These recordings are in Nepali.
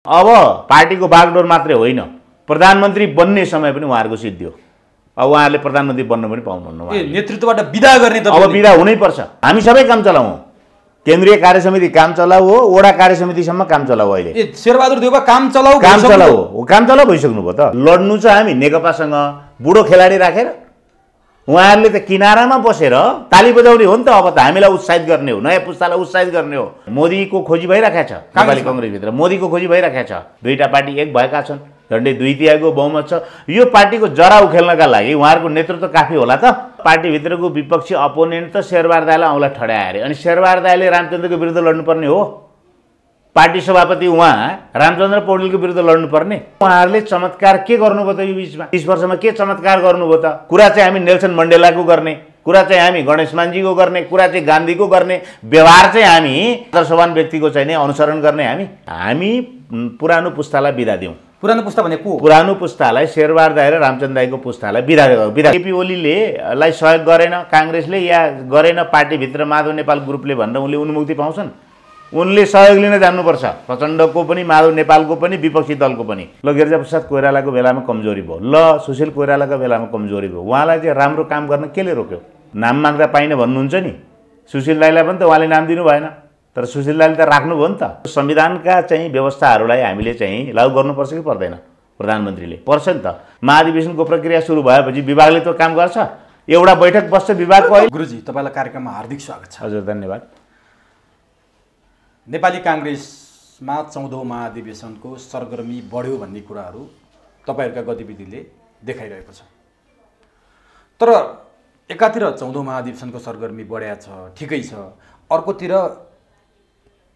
अब पार्टीको बागडोर मात्रै होइन, प्रधानमन्त्री बन्ने समय पनि उहाँहरूको सिद्धियो। अब उहाँहरूले प्रधानमन्त्री बन्न पनि पाउनुहुन्न। नेतृत्वबाट विदा गर्ने त अब विदा हुनैपर्छ। हामी सबै काम चलाऊ, केन्द्रीय कार्य समिति काम चलाऊ हो, वडा कार्य समितिसम्म काम चलाऊ। अहिले शेरबहादुर देउवा काम चलाऊ भइसक्नु भयो त। लड्नु छ हामी नेकपासँग बुढो खेलाडी राखेर, उहाँहरूले त किनारामा बसेर ताली बजाउने हो नि त। अब त हामीलाई उत्साहित गर्ने हो, नयाँ पुस्तालाई उत्साहित गर्ने हो। मोदीको खोजी भइराखेको छ नेपाली कङ्ग्रेसभित्र, मोदीको खोजी भइराखेको छ। दुईटा पार्टी एक भएका छन्, झन्डै 2/3 बहुमत छ। यो पार्टीको जरा उखेल्नका लागि उहाँहरूको नेतृत्व काफी होला त। पार्टीभित्रको विपक्षी अपोनेन्ट त शेरबहादुर दाइलाई औँला ठड्याए अरे, अनि शेरबहादुर दाइले रामचन्द्रको विरुद्ध लड्नुपर्ने हो। पार्टी सभापति उहाँ रामचन्द्र पौडेलको विरुद्ध लड्नुपर्ने। उहाँहरूले चमत्कार के गर्नुभयो त यो बिचमा? 30 वर्षमा के चमत्कार गर्नुभयो त? कुरा चाहिँ हामी नेल्सन मण्डेलाको गर्ने, कुरा चाहिँ हामी गणेश मानजीको गर्ने, कुरा चाहिँ गान्धीको गर्ने, व्यवहार चाहिँ हामी आदर्शवान व्यक्तिको चाहिँ अनुसरण गर्ने। हामी पुरानो पुस्तालाई बिदा दिउँ। पुरानो पुस्ता भनेको पुरानो पुस्तालाई शेरबहादुर दाइ र रामचन्द्र दाइको पुस्तालाई बिदा केपी ओलीलाई सहयोग गरेन काङ्ग्रेसले या गरेन पार्टीभित्र माधव नेपाल ग्रुपले भनेर उनले उन्मुक्ति पाउँछन्। उनले सहयोग लिन जान्नुपर्छ, प्रचण्डको पनि माधव नेपालको पनि विपक्षी दलको पनि। ल गिरिजाप्रसाद कोइरालाको बेलामा कमजोरी भयो, ल सुशील कोइरालाको बेलामा कमजोरी भयो। उहाँलाई चाहिँ राम्रो काम गर्न केले रोक्यो? नाम माग्दा पाइन भन्नुहुन्छ नि, सुशील दाइलाई पनि त उहाँले नाम दिनु भएन, तर सुशील दाइले त राख्नुभयो नि त। संविधानका चाहिँ व्यवस्थाहरूलाई हामीले चाहिँ लागू गर्नुपर्छ कि पर्दैन? प्रधानमन्त्रीले पर्छ नि त। महाधिवेशनको प्रक्रिया सुरु भएपछि विभागले त काम गर्छ, एउटा बैठक बस्छ विभागको। गुरुजी तपाईँलाई कार्यक्रममा हार्दिक स्वागत छ। हजुर धन्यवाद। नेपाली काङ्ग्रेसमा 14औं महाधिवेशनको सरगर्मी बढ्यो भन्ने कुराहरू तपाईँहरूका गतिविधिले देखाइरहेको छ। तर एकातिर 14औं महाधिवेशनको सरगर्मी बढ्या छ, ठिकै छ, अर्कोतिर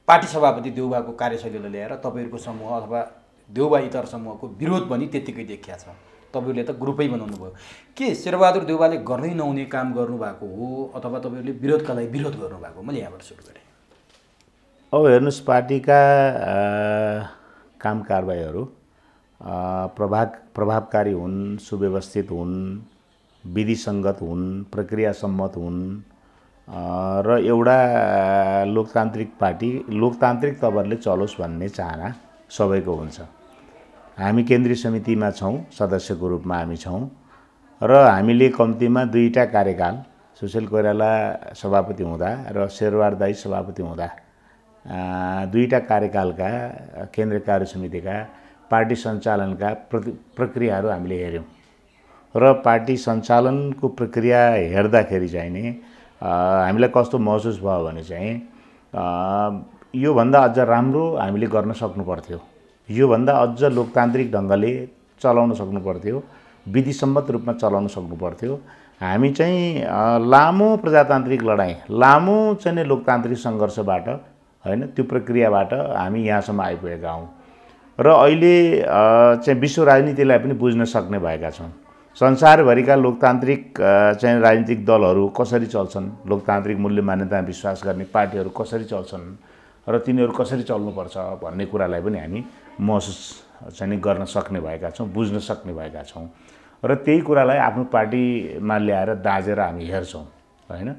पार्टी सभापति देउबाको कार्यशैलीलाई ल्याएर तपाईँहरूको समूह अथवा देउबा इतर समूहको विरोध पनि त्यत्तिकै देखिया छ। तपाईँहरूले त ग्रुपै बनाउनु भयो। के शेरबहादुर देउबाले गर्नै नहुने काम गर्नुभएको हो अथवा तपाईँहरूले विरोधका लागि विरोध गर्नुभएको? मैले यहाँबाट सुरु गरेँ। अब हेर्नुहोस्, पार्टीका काम कारबाहीहरू प्रभावकारी हुन्, सुव्यवस्थित हुन्, विधिसङ्गत हुन्, प्रक्रिया सम्मत हुन् र एउटा लोकतान्त्रिक पार्टी लोकतान्त्रिक तवरले चलोस् भन्ने चाहना सबैको हुन्छ। हामी केन्द्रीय समितिमा छौँ, सदस्यको रूपमा हामी छौँ र हामीले कम्तीमा 2टा कार्यकाल, सुशील कोइराला सभापति हुँदा र शेरबहादुर दाइ सभापति हुँदा 2टा कार्यकालका केन्द्रीय कार्य समितिका पार्टी सञ्चालनका प्रक्रियाहरू हामीले हेऱ्यौँ र पार्टी सञ्चालनको प्रक्रिया हेर्दाखेरि चाहिँ नि हामीलाई कस्तो महसुस भयो भने चाहिँ योभन्दा अझ राम्रो हामीले गर्न सक्नुपर्थ्यो, योभन्दा अझ लोकतान्त्रिक ढङ्गले चलाउन सक्नुपर्थ्यो, विधिसम्मत रूपमा चलाउन सक्नुपर्थ्यो। हामी चाहिँ लामो प्रजातान्त्रिक लडाइँ, लामो चाहिँ लोकतान्त्रिक सङ्घर्षबाट हैन त्यो प्रक्रियाबाट हामी यहाँसम्म आइपुगेका हौँ र अहिले चाहिँ विश्व राजनीतिलाई पनि बुझ्न सक्ने भएका छौँ। संसारभरिका लोकतान्त्रिक चाहिँ राजनीतिक दलहरू कसरी चल्छन्, लोकतान्त्रिक मूल्य मान्यतामा विश्वास गर्ने पार्टीहरू कसरी चल्छन् र तिनीहरू कसरी चल्नुपर्छ भन्ने कुरालाई पनि हामी महसुस चाहिँ गर्न सक्ने भएका छौँ, बुझ्न सक्ने भएका छौँ र त्यही कुरालाई आफ्नो पार्टीमा ल्याएर दाजेर हामी हेर्छौँ हैन।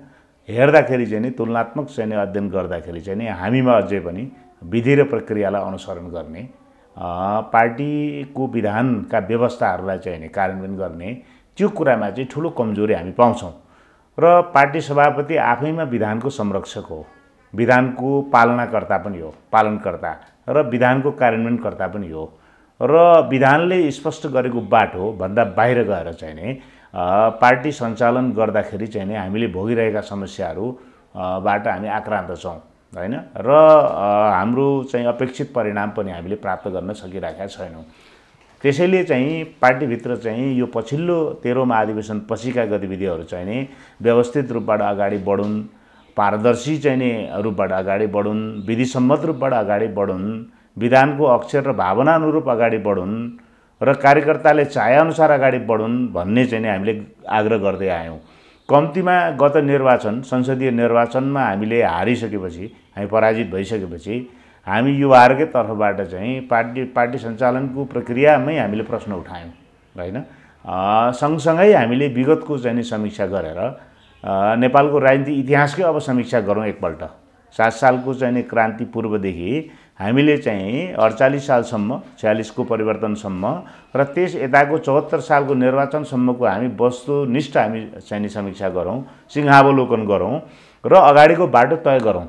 हेर्दाखेरि चाहिँ नि तुलनात्मक चाहिँ अध्ययन गर्दाखेरि चाहिँ नि हामीमा अझै पनि विधि र प्रक्रियालाई अनुसरण गर्ने, पार्टीको विधानका व्यवस्थाहरूलाई चाहिँ नि कार्यान्वयन गर्ने त्यो कुरामा चाहिँ ठुलो कमजोरी हामी पाउँछौँ र पार्टी सभापति आफैमा विधानको संरक्षक हो, विधानको पालनाकर्ता पनि हो, पालनकर्ता र विधानको कार्यान्वयनकर्ता पनि हो र विधानले स्पष्ट गरेको बाटो भन्दा बाहिर गएर चाहिँ नि पार्टी सञ्चालन गर्दाखेरि चाहिँ नि हामीले भोगिरहेका समस्याहरू बाट हामी आक्रान्त छौँ हैन र हाम्रो चाहिँ अपेक्षित परिणाम पनि हामीले प्राप्त गर्न सकिरहेका छैनौँ। त्यसैले चाहिँ पार्टीभित्र चाहिँ यो पछिल्लो 13औं महाधिवेशन पछिका गतिविधिहरू चाहिँ नि व्यवस्थित रूपबाट अगाडि बढुन्, पारदर्शी चाहिँ नि रूपबाट अगाडि बढुन्, विधिसम्मत रूपबाट अगाडि बढुन्, विधानको अक्षर र भावना अनुरूप अगाडि बढुन् र कार्यकर्ताले चाहेअनुसार अगाडि बढुन् भन्ने चाहिँ हामीले आग्रह गर्दै आयौँ। कम्तीमा गत निर्वाचन, संसदीय निर्वाचनमा हामीले हारिसकेपछि, हामी पराजित भइसकेपछि हामी युवाहरूकै तर्फबाट चाहिँ पार्टी सञ्चालनको प्रक्रियामै हामीले प्रश्न उठायौँ हैन। सँगसँगै हामीले विगतको चाहिँ समीक्षा गरेर नेपालको राजनीतिक इतिहासकै अब समीक्षा गरौँ एकपल्ट। 7 सालको चाहिँ क्रान्ति पूर्वदेखि हामीले चाहिँ 48 सालसम्म 46 को परिवर्तनसम्म र त्यस यताको 74 सालको निर्वाचनसम्मको हामी वस्तुनिष्ठ हामी चाहिँ समीक्षा गरौँ, सिंहावलोकन गरौँ र अगाडिको बाटो तय गरौँ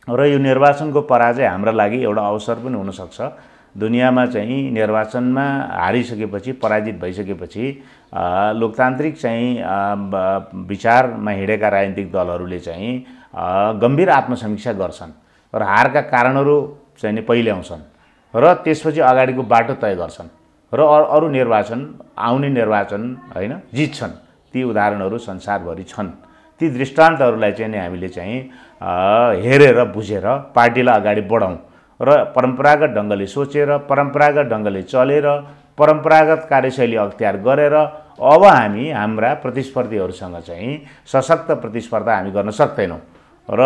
र यो निर्वाचनको पराजय हाम्रो लागि एउटा अवसर पनि हुनसक्छ। दुनियाँमा चाहिँ निर्वाचनमा हारिसकेपछि, पराजित भइसकेपछि लोकतान्त्रिक चाहिँ विचारमा हिँडेका राजनीतिक दलहरूले चाहिँ गम्भीर आत्मसमीक्षा गर्छन् र हारका कारणहरू चाहिँ नि पहिले आउँछन् र त्यसपछि अगाडिको बाटो तय गर्छन् र अरू निर्वाचन, आउने निर्वाचन हैन जित्छन्। ती उदाहरणहरू संसारभरि छन्। ती दृष्टान्तहरूलाई चाहिँ हामीले चाहिँ हेरेर बुझेर पार्टीलाई अगाडि बढाउँ र परम्परागत ढङ्गले सोचेर, परम्परागत ढङ्गले चलेर, परम्परागत कार्यशैली अख्तियार गरेर अब हामी हाम्रा प्रतिस्पर्धीहरूसँग चाहिँ सशक्त प्रतिस्पर्धा हामी गर्न सक्दैनौँ र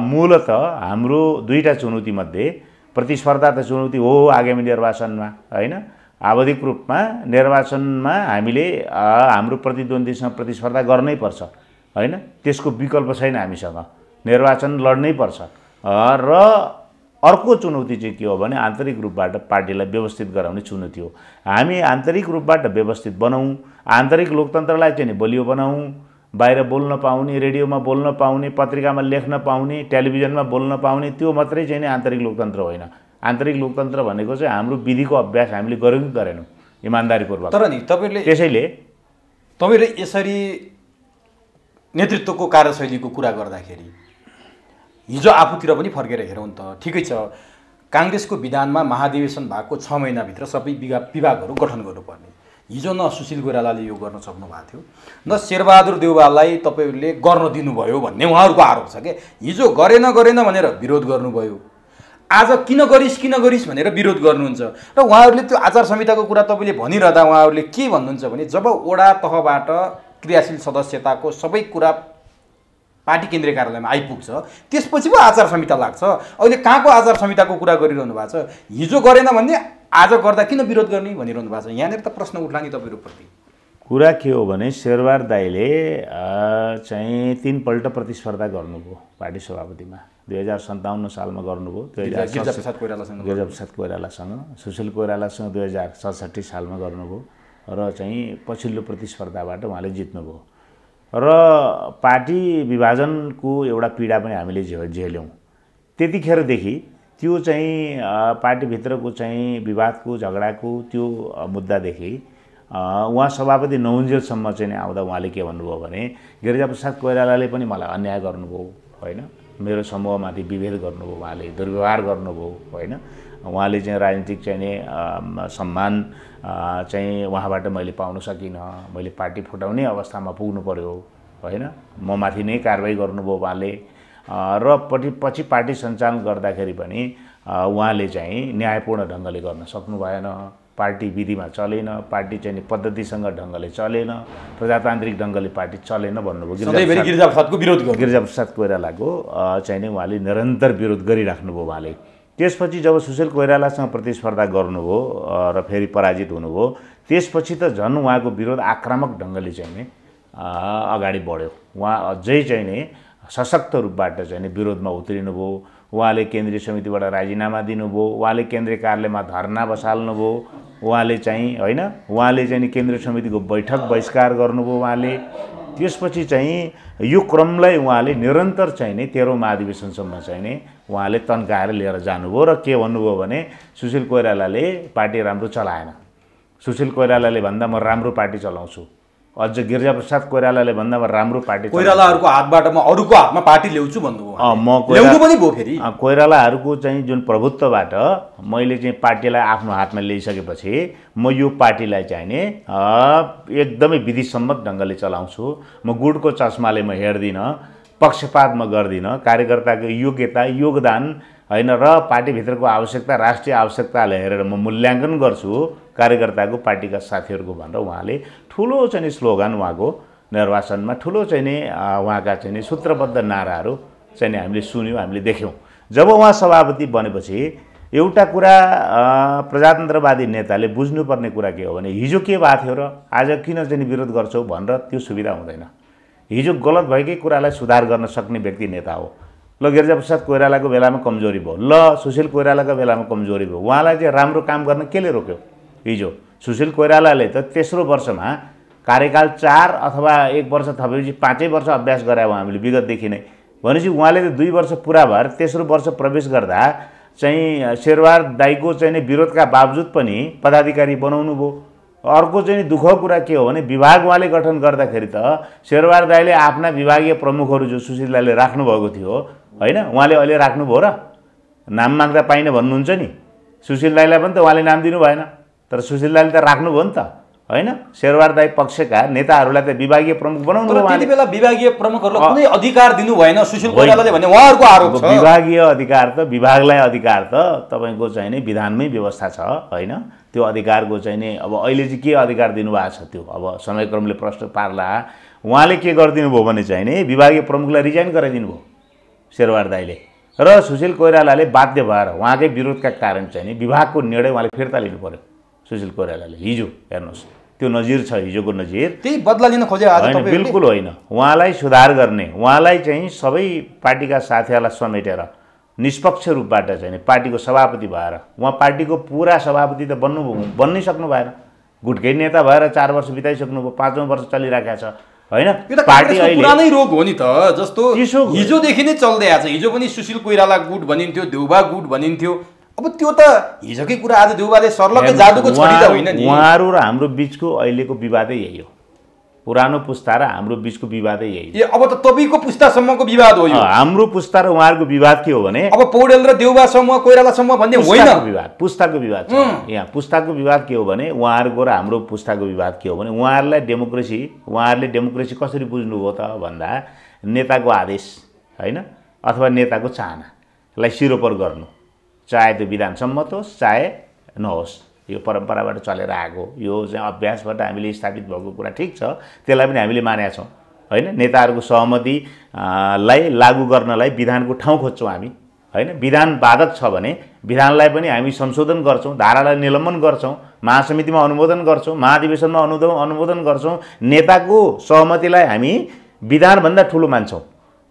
मूलत हाम्रो दुईटा चुनौतीमध्ये प्रतिस्पर्धा त चुनौती हो आगामी निर्वाचनमा हैन। आवधिक रूपमा निर्वाचनमा हामीले हाम्रो प्रतिद्वन्द्वीसँग प्रतिस्पर्धा गर्नै पर्छ हैन, त्यसको विकल्प छैन। हामीसँग निर्वाचन लड्नै पर्छ र अर्को चुनौती चाहिँ के हो भने आन्तरिक रूपबाट पार्टीलाई व्यवस्थित गराउने चुनौती हो। हामी आन्तरिक रूपबाट व्यवस्थित बनाऊँ, आन्तरिक लोकतन्त्रलाई चाहिँ बलियो बनाऊँ, बाहिर बोल्न पाउने, रेडियोमा बोल्न पाउने, पत्रिकामा लेख्न पाउने, टेलिभिजनमा बोल्न पाउने, त्यो मात्रै चाहिँ आन्तरिक लोकतन्त्र होइन। आन्तरिक लोकतन्त्र भनेको चाहिँ हाम्रो विधिको अभ्यास हामीले गऱ्यौँ कि गरेनौँ इमान्दारीपूर्वक। तर नि त्यसैले तपाईँले यसरी नेतृत्वको कार्यशैलीको कुरा गर्दाखेरि हिजो आफूतिर पनि फर्केर हेरौँ त, ठिकै छ काङ्ग्रेसको विधानमा महाधिवेशन भएको 6 महिनाभित्र सबै विभागहरू गठन गर्नुपर्ने। हिजो न सुशील कोइरालाले यो गर्न सक्नु भएको थियो, न शेरबहादुर देउवालाई तपाईँहरूले गर्न दिनुभयो भन्ने उहाँहरूको आरोप छ के। हिजो गरेन भनेर विरोध गर्नुभयो, आज किन गरिस् भनेर विरोध गर्नुहुन्छ र उहाँहरूले त्यो आचार संहिताको कुरा तपाईँले भनिरहँदा उहाँहरूले के भन्नुहुन्छ भने जब वडा तहबाट क्रियाशील सदस्यताको सबै कुरा पार्टी केन्द्रीय कार्यालयमा आइपुग्छ त्यसपछि पो आचार संहिता लाग्छ। अहिले कहाँको आचार संहिताको कुरा गरिरहनु भएको छ? हिजो गरेन भने आज गर्दा किन विरोध गर्ने भनिरहनु भएको छ। यहाँनिर त प्रश्न उठ्ला नि तपाईँहरूप्रति। कुरा के हो भने शेरबहादुर दाइले चाहिँ 3 पल्ट प्रतिस्पर्धा गर्नुभयो पार्टी सभापतिमा। 2057 सालमा गर्नुभयो, गिरिजाप्रसाद कोइरालासँग, सुशील कोइरालासँग 2067 सालमा गर्नुभयो र चाहिँ पछिल्लो प्रतिस्पर्धाबाट उहाँले जित्नुभयो र पार्टी विभाजनको एउटा पीडा पनि हामीले झेल्यौँ। त्यतिखेरदेखि त्यो चाहिँ पार्टीभित्रको चाहिँ विवादको, झगडाको त्यो मुद्दादेखि उहाँ सभापति नहुन्जेलसम्म चाहिँ आउँदा उहाँले के भन्नुभयो भने गिरिजाप्रसाद कोइरालाले पनि मलाई अन्याय गर्नुभयो होइन, मेरो समूहमाथि विभेद गर्नुभयो, उहाँले दुर्व्यवहार गर्नुभयो होइन, उहाँले चाहिँ राजनीतिक चाहिँ सम्मान चाहिँ उहाँबाट मैले पाउन सकिनँ, मैले पार्टी फुटाउने अवस्थामा पुग्नु पर्यो होइन, म माथि नै कारबाही गर्नुभयो उहाँले र पछि पार्टी सञ्चालन गर्दाखेरि पनि उहाँले चाहिँ न्यायपूर्ण ढङ्गले गर्न सक्नु भएन, पार्टी विधिमा चलेन, पार्टी चाहिँ पद्धतिसँग ढङ्गले चलेन, प्रजातान्त्रिक ढङ्गले पार्टी चलेन भन्नुभयो। गिरिजाप्रसाद कोइरालाको चाहिँ उहाँले निरन्तर विरोध गरिराख्नुभयो उहाँले। त्यसपछि जब सुशील कोइरालासँग प्रतिस्पर्धा गर्नुभयो र फेरि पराजित हुनुभयो, त्यसपछि त झन् उहाँको विरोध आक्रामक ढङ्गले चाहिँ नि अगाडि बढ्यो। उहाँ अझै चाहिँ नि सशक्त रूपबाट चाहिँ विरोधमा उत्रिनुभयो। उहाँले केन्द्रीय समितिबाट राजीनामा दिनुभयो, उहाँले केन्द्रीय कार्यालयमा धरना बसाल्नुभयो, उहाँले चाहिँ होइन, उहाँले चाहिँ केन्द्रीय समितिको बैठक बहिष्कार गर्नुभयो उहाँले। त्यसपछि चाहिँ यो क्रमलाई उहाँले निरन्तर चाहिँ नि 13औं महाधिवेशनसम्म चाहिँ नि उहाँले तन्काएर लिएर जानुभयो र के भन्नुभयो भने सुशील कोइरालाले पार्टी राम्रो चलाएन, सुशील कोइरालाले भन्दा म राम्रो पार्टी चलाउँछु, अझ गिरिजाप्रसाद कोइरालाले भन्दा म राम्रो पार्टी कोइरालाहरूको हातबाट म अरूको हातमा पार्टी ल्याउँछु भन्नुभयो। ल्याउनु पनि भयो फेरि कोइरालाहरूको चाहिँ जुन प्रभुत्वबाट मैले चाहिँ पार्टीलाई आफ्नो हातमा ल्याइसकेपछि म यो पार्टीलाई चाहिँ नि एकदमै विधिसम्मत ढङ्गले चलाउँछु, म गुडको चस्माले म हेर्दिनँ, पक्षपात म गर्दिनँ, कार्यकर्ताको योग्यता योगदान होइन र पार्टीभित्रको आवश्यकता राष्ट्रिय आवश्यकतालाई हेरेर म मूल्याङ्कन गर्छु कार्यकर्ताको पार्टीका साथीहरूको भनेर उहाँले ठुलो चाहिँ स्लोगन उहाँको निर्वाचनमा ठुलो चाहिँ नि उहाँका चाहिँ नि सूत्रबद्ध नाराहरू चाहिँ हामीले सुन्यौँ, हामीले देख्यौँ। जब उहाँ सभापति बनेपछि एउटा कुरा प्रजातन्त्रवादी नेताले बुझ्नुपर्ने कुरा के हो भने हिजो के भएको थियो र आज किन चाहिँ विरोध गर्छौ भनेर त्यो सुविधा हुँदैन। हिजो गलत भएकै कुरालाई सुधार गर्न सक्ने व्यक्ति नेता हो ल गिरिजाप्रसाद कोइरालाको बेलामा कमजोरी भयो, ल सुशील कोइरालाको बेलामा कमजोरी भयो, उहाँलाई चाहिँ राम्रो काम गर्न केले रोक्यो? हिजो सुशील कोइरालाले त तेस्रो वर्षमा कार्यकाल 4 अथवा 1 वर्ष थपेपछि 5 वर्ष अभ्यास गरायो हामीले विगतदेखि नै। भनेपछि उहाँले त 2 वर्ष पुरा भएर तेस्रो वर्ष प्रवेश गर्दा चाहिँ शेरबहादुर दाइको चाहिँ विरोधका बावजुद पनि पदाधिकारी बनाउनु भयो। अर्को चाहिँ दुःखको कुरा के हो भने विभाग उहाँले गठन गर्दाखेरि त शेरबहादुर दाइले आफ्ना विभागीय प्रमुखहरू जो सुशील दाइले राख्नुभएको थियो होइन, उहाँले अहिले राख्नुभयो र? नाम माग्दा पाइन भन्नुहुन्छ नि, सुशील दाइलाई पनि त उहाँले नाम दिनु भएन, तर सुशील दाइले त राख्नुभयो नि त होइन। शेरबहादुर दाइ पक्षका नेताहरूलाई त विभागीय प्रमुख बनाउनु भयो। त्यति बेला विभागीय प्रमुखहरूलाई कुनै अधिकार दिनु भएन सुशील कोइरालाले भन्ने उहाँहरूको आरोप छ। विभागीय अधिकार त विभागलाई अधिकार त तपाईँको चाहिँ नि विधानमै व्यवस्था छ होइन। त्यो अधिकारको चाहिँ नि अब अहिले चाहिँ के अधिकार दिनुभएको छ त्यो अब समयक्रमले प्रश्न पार्ला। उहाँले के गरिदिनु भयो भने चाहिँ नि विभागीय प्रमुखलाई रिजाइन गराइदिनु भयो शेरबहादुर दाइले, र सुशील कोइरालाले बाध्य भएर उहाँकै विरोधका कारण चाहिँ नि विभागको निर्णय उहाँले फिर्ता लिनु पर्यो सुशील कोइरालाले। हिजो हेर्नुहोस् त्यो नजिर छ, हिजोको नजिर। त्यही बदला लिन खोजे आज होइन, तपाईहरुले? बिल्कुल होइन। उहाँलाई सुधार गर्ने, उहाँलाई चाहिँ सबै पार्टीका साथीहरूलाई समेटेर निष्पक्ष रूपबाट चाहिँ पार्टीको सभापति भएर उहाँ पार्टीको पुरा सभापति त बन्नै सक्नु भएन। गुटकै नेता भएर 4 वर्ष बिताइसक्नुभयो, 5औं वर्ष चलिरहेको छ होइन। पार्टी अहिले पुरानै रोग हो नि त, जस्तो हिजोदेखि नै चल्दै आछ। हिजो पनि सुशील कोइराला गुट भनिन्थ्यो, देउबा गुट भनिन्थ्यो। अब त्यो त हिजोकै कुरा आज देउबाले सर्लकै जादुको छडी त होइन नि। उहाँहरू र हाम्रो बीचको अहिलेको विवादै यही हो, पुरानो पुस्ता र हाम्रो बीचको विवादै यही हो। अब त तपाईँको पुस्तासम्मको विवाद हो यो। हाम्रो पुस्ता र उहाँहरूको विवाद के हो भने अब पौडेल र देउबा समूह कोइराला समूह भन्ने होइन, विवाद पुस्ताको विवाद छ। यहाँ पुस्ताको विवाद के हो भने उहाँहरूको र हाम्रो पुस्ताको विवाद के हो भने उहाँहरूले डेमोक्रेसी कसरी बुझ्नुभयो त भन्दा नेताको आदेश होइन अथवा नेताको चाहनालाई सिरोपर गर्नु, चाहे त्यो विधान सम्मत होस् चाहे नहोस्, यो परम्पराबाट चलेर आएको, यो चाहिँ अभ्यासबाट हामीले स्थापित भएको कुरा ठिक छ, त्यसलाई पनि हामीले मानेका छौँ होइन। नेताहरूको सहमतिलाई लागू गर्नलाई विधानको ठाउँ खोज्छौँ हामी होइन। विधान बाधक छ भने विधानलाई पनि हामी संशोधन गर्छौँ, धारालाई निलम्बन गर्छौँ, महासमितिमा अनुमोदन गर्छौँ, महाधिवेशनमा अनुमोदन गर्छौँ। नेताको सहमतिलाई हामी विधानभन्दा ठुलो मान्छौँ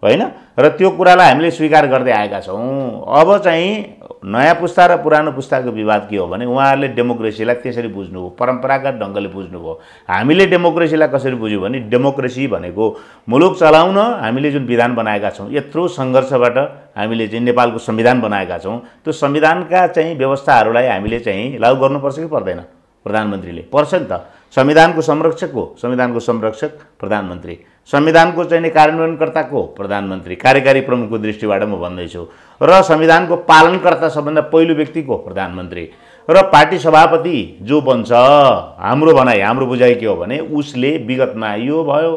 होइन, र त्यो कुरालाई हामीले स्वीकार गर्दै आएका छौँ। अब चाहिँ नयाँ पुस्ता र पुरानो पुस्ताको विवाद के हो भने उहाँहरूले डेमोक्रेसीलाई त्यसरी बुझ्नुभयो, परम्परागत ढङ्गले बुझ्नुभयो। हामीले डेमोक्रेसीलाई कसरी बुझ्यौँ भने डेमोक्रेसी भनेको मुलुक चलाउन हामीले जुन विधान बनाएका छौँ, यत्रो सङ्घर्षबाट हामीले चाहिँ नेपालको संविधान बनाएका छौँ, त्यो संविधानका चाहिँ व्यवस्थाहरूलाई हामीले चाहिँ लागू गर्नुपर्छ कि पर्दैन? प्रधानमन्त्रीले पर्छ नि त। संविधानको संरक्षक हो, संविधानको संरक्षक प्रधानमन्त्री, संविधानको चाहिँ कार्यान्वयनकर्ता को प्रधानमन्त्री, कार्यकारी प्रमुखको दृष्टिबाट म भन्दैछु, र संविधानको पालनकर्ता सबभन्दा पहिलो व्यक्ति को प्रधानमन्त्री, र पार्टी सभापति जो बन्छ। हाम्रो भनाइ हाम्रो बुझाइ के हो भने उसले विगतमा यो भयो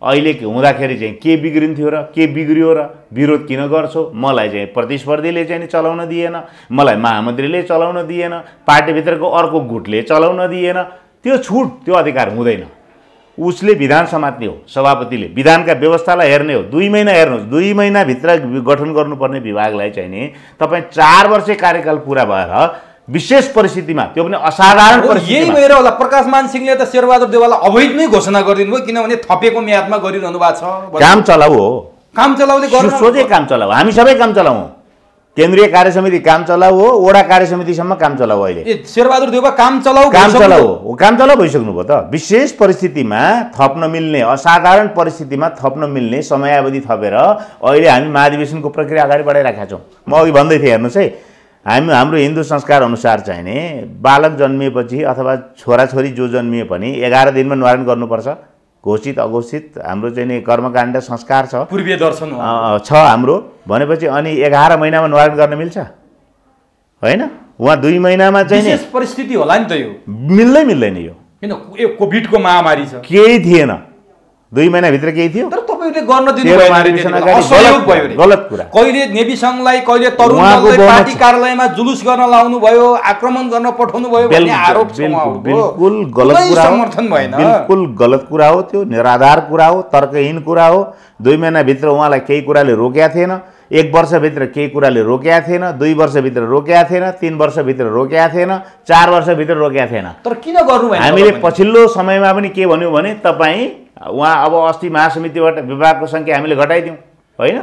अहिले हुँदाखेरि चाहिँ के बिग्रिन्थ्यो र के बिग्रियो र विरोध किन गर्छौ, मलाई चाहिँ प्रतिस्पर्धीले चाहिँ चलाउन दिएन, मलाई महामन्त्रीले चलाउन दिएन, पार्टीभित्रको अर्को गुटले चलाउन दिएन, त्यो छुट त्यो अधिकार हुँदैन। उसले विधान समात्ने हो, सभापतिले विधानका व्यवस्थालाई हेर्ने हो। 2 महिना हेर्नुहोस्, 2 महिनाभित्र गठन गर्नुपर्ने विभागलाई चाहिँ नि तपाईँ 4 वर्ष कार्यकाल पुरा भएर विशेष परिस्थितिमा, त्यो पनि असाधारण परिस्थितिमा। यही भएर होला प्रकाशमान सिंहले त शेरबहादुर देउवालाई अवैधमै घोषणा गरिदिनु भयो, किनभने थपेको म्यादमा गरिरहनु भएको छ। काम चलाउ हो, काम चलाउले गर्नु सोझै काम चलाउ, हामी सबै काम चलाउ। केन्द्रीय कार्य समिति काम चलाउ हो, वडा कार्य समितिसम्म काम चलाउ। अहिले शेरबहादुर देउवा काम चलाउ भइसक्नु भयो त। विशेष परिस्थितिमा थप्न मिल्ने, असाधारण परिस्थितिमा थप्न मिल्ने समयावधि थपेर अहिले हामी महाधिवेशनको प्रक्रिया अगाडि बढाइराखेका छौँ। म अघि भन्दै थिएँ, हेर्नुहोस् है, हाम्रो हिन्दू संस्कार अनुसार चाहिँ नि बालक जन्मिएपछि अथवा छोराछोरी जो जन्मिए पनि 11 दिनमा न्वारण गर्नुपर्छ। घोषित अघोषित हाम्रो चाहिँ नि कर्मकाण्ड संस्कार छ, पूर्वीय दर्शन छ हाम्रो। भनेपछि अनि 11 महिनामा न्वारण गर्न मिल्छ होइन? उहाँ 2 महिनामा चाहिँ विशेष परिस्थिति होला नि त, यो मिल्दैन यो, किन यो कोभिडको महामारी छ, केही थिएन। 2 महिनाभित्र केही थियो, तर तपाईहरुले गर्न दिनु भएन। असहयोग भयो रे, गलत कुरा। कहिले नेभी संघलाई, कहिले तरुण दललाई पार्टी कार्यालयमा जुलुस गर्न लाउनु भयो, आक्रमण गर्न पठाउनु भयो भन्ने आरोप छ। बिल्कुल गलत कुरा हो, समर्थन भएन, बिल्कुल गलत कुरा हो, त्यो निराधार कुरा हो, तर्कहीन कुरा हो। 2 महिनाभित्र उहाँलाई केही कुराले रोकेका थिएन, 1 वर्षभित्र केही कुराले रोकेका थिएन, 2 वर्षभित्र रोकेका थिएन, 3 वर्षभित्र रोकेका थिएन, 4 वर्षभित्र रोकेका थिएन। तर किन गर्नु भएन? हामीले पछिल्लो समयमा पनि के भन्यौँ भने तपाईँ उहाँ अब अस्ति महासमितिबाट विभागको सङ्ख्या हामीले घटाइदिउँ होइन,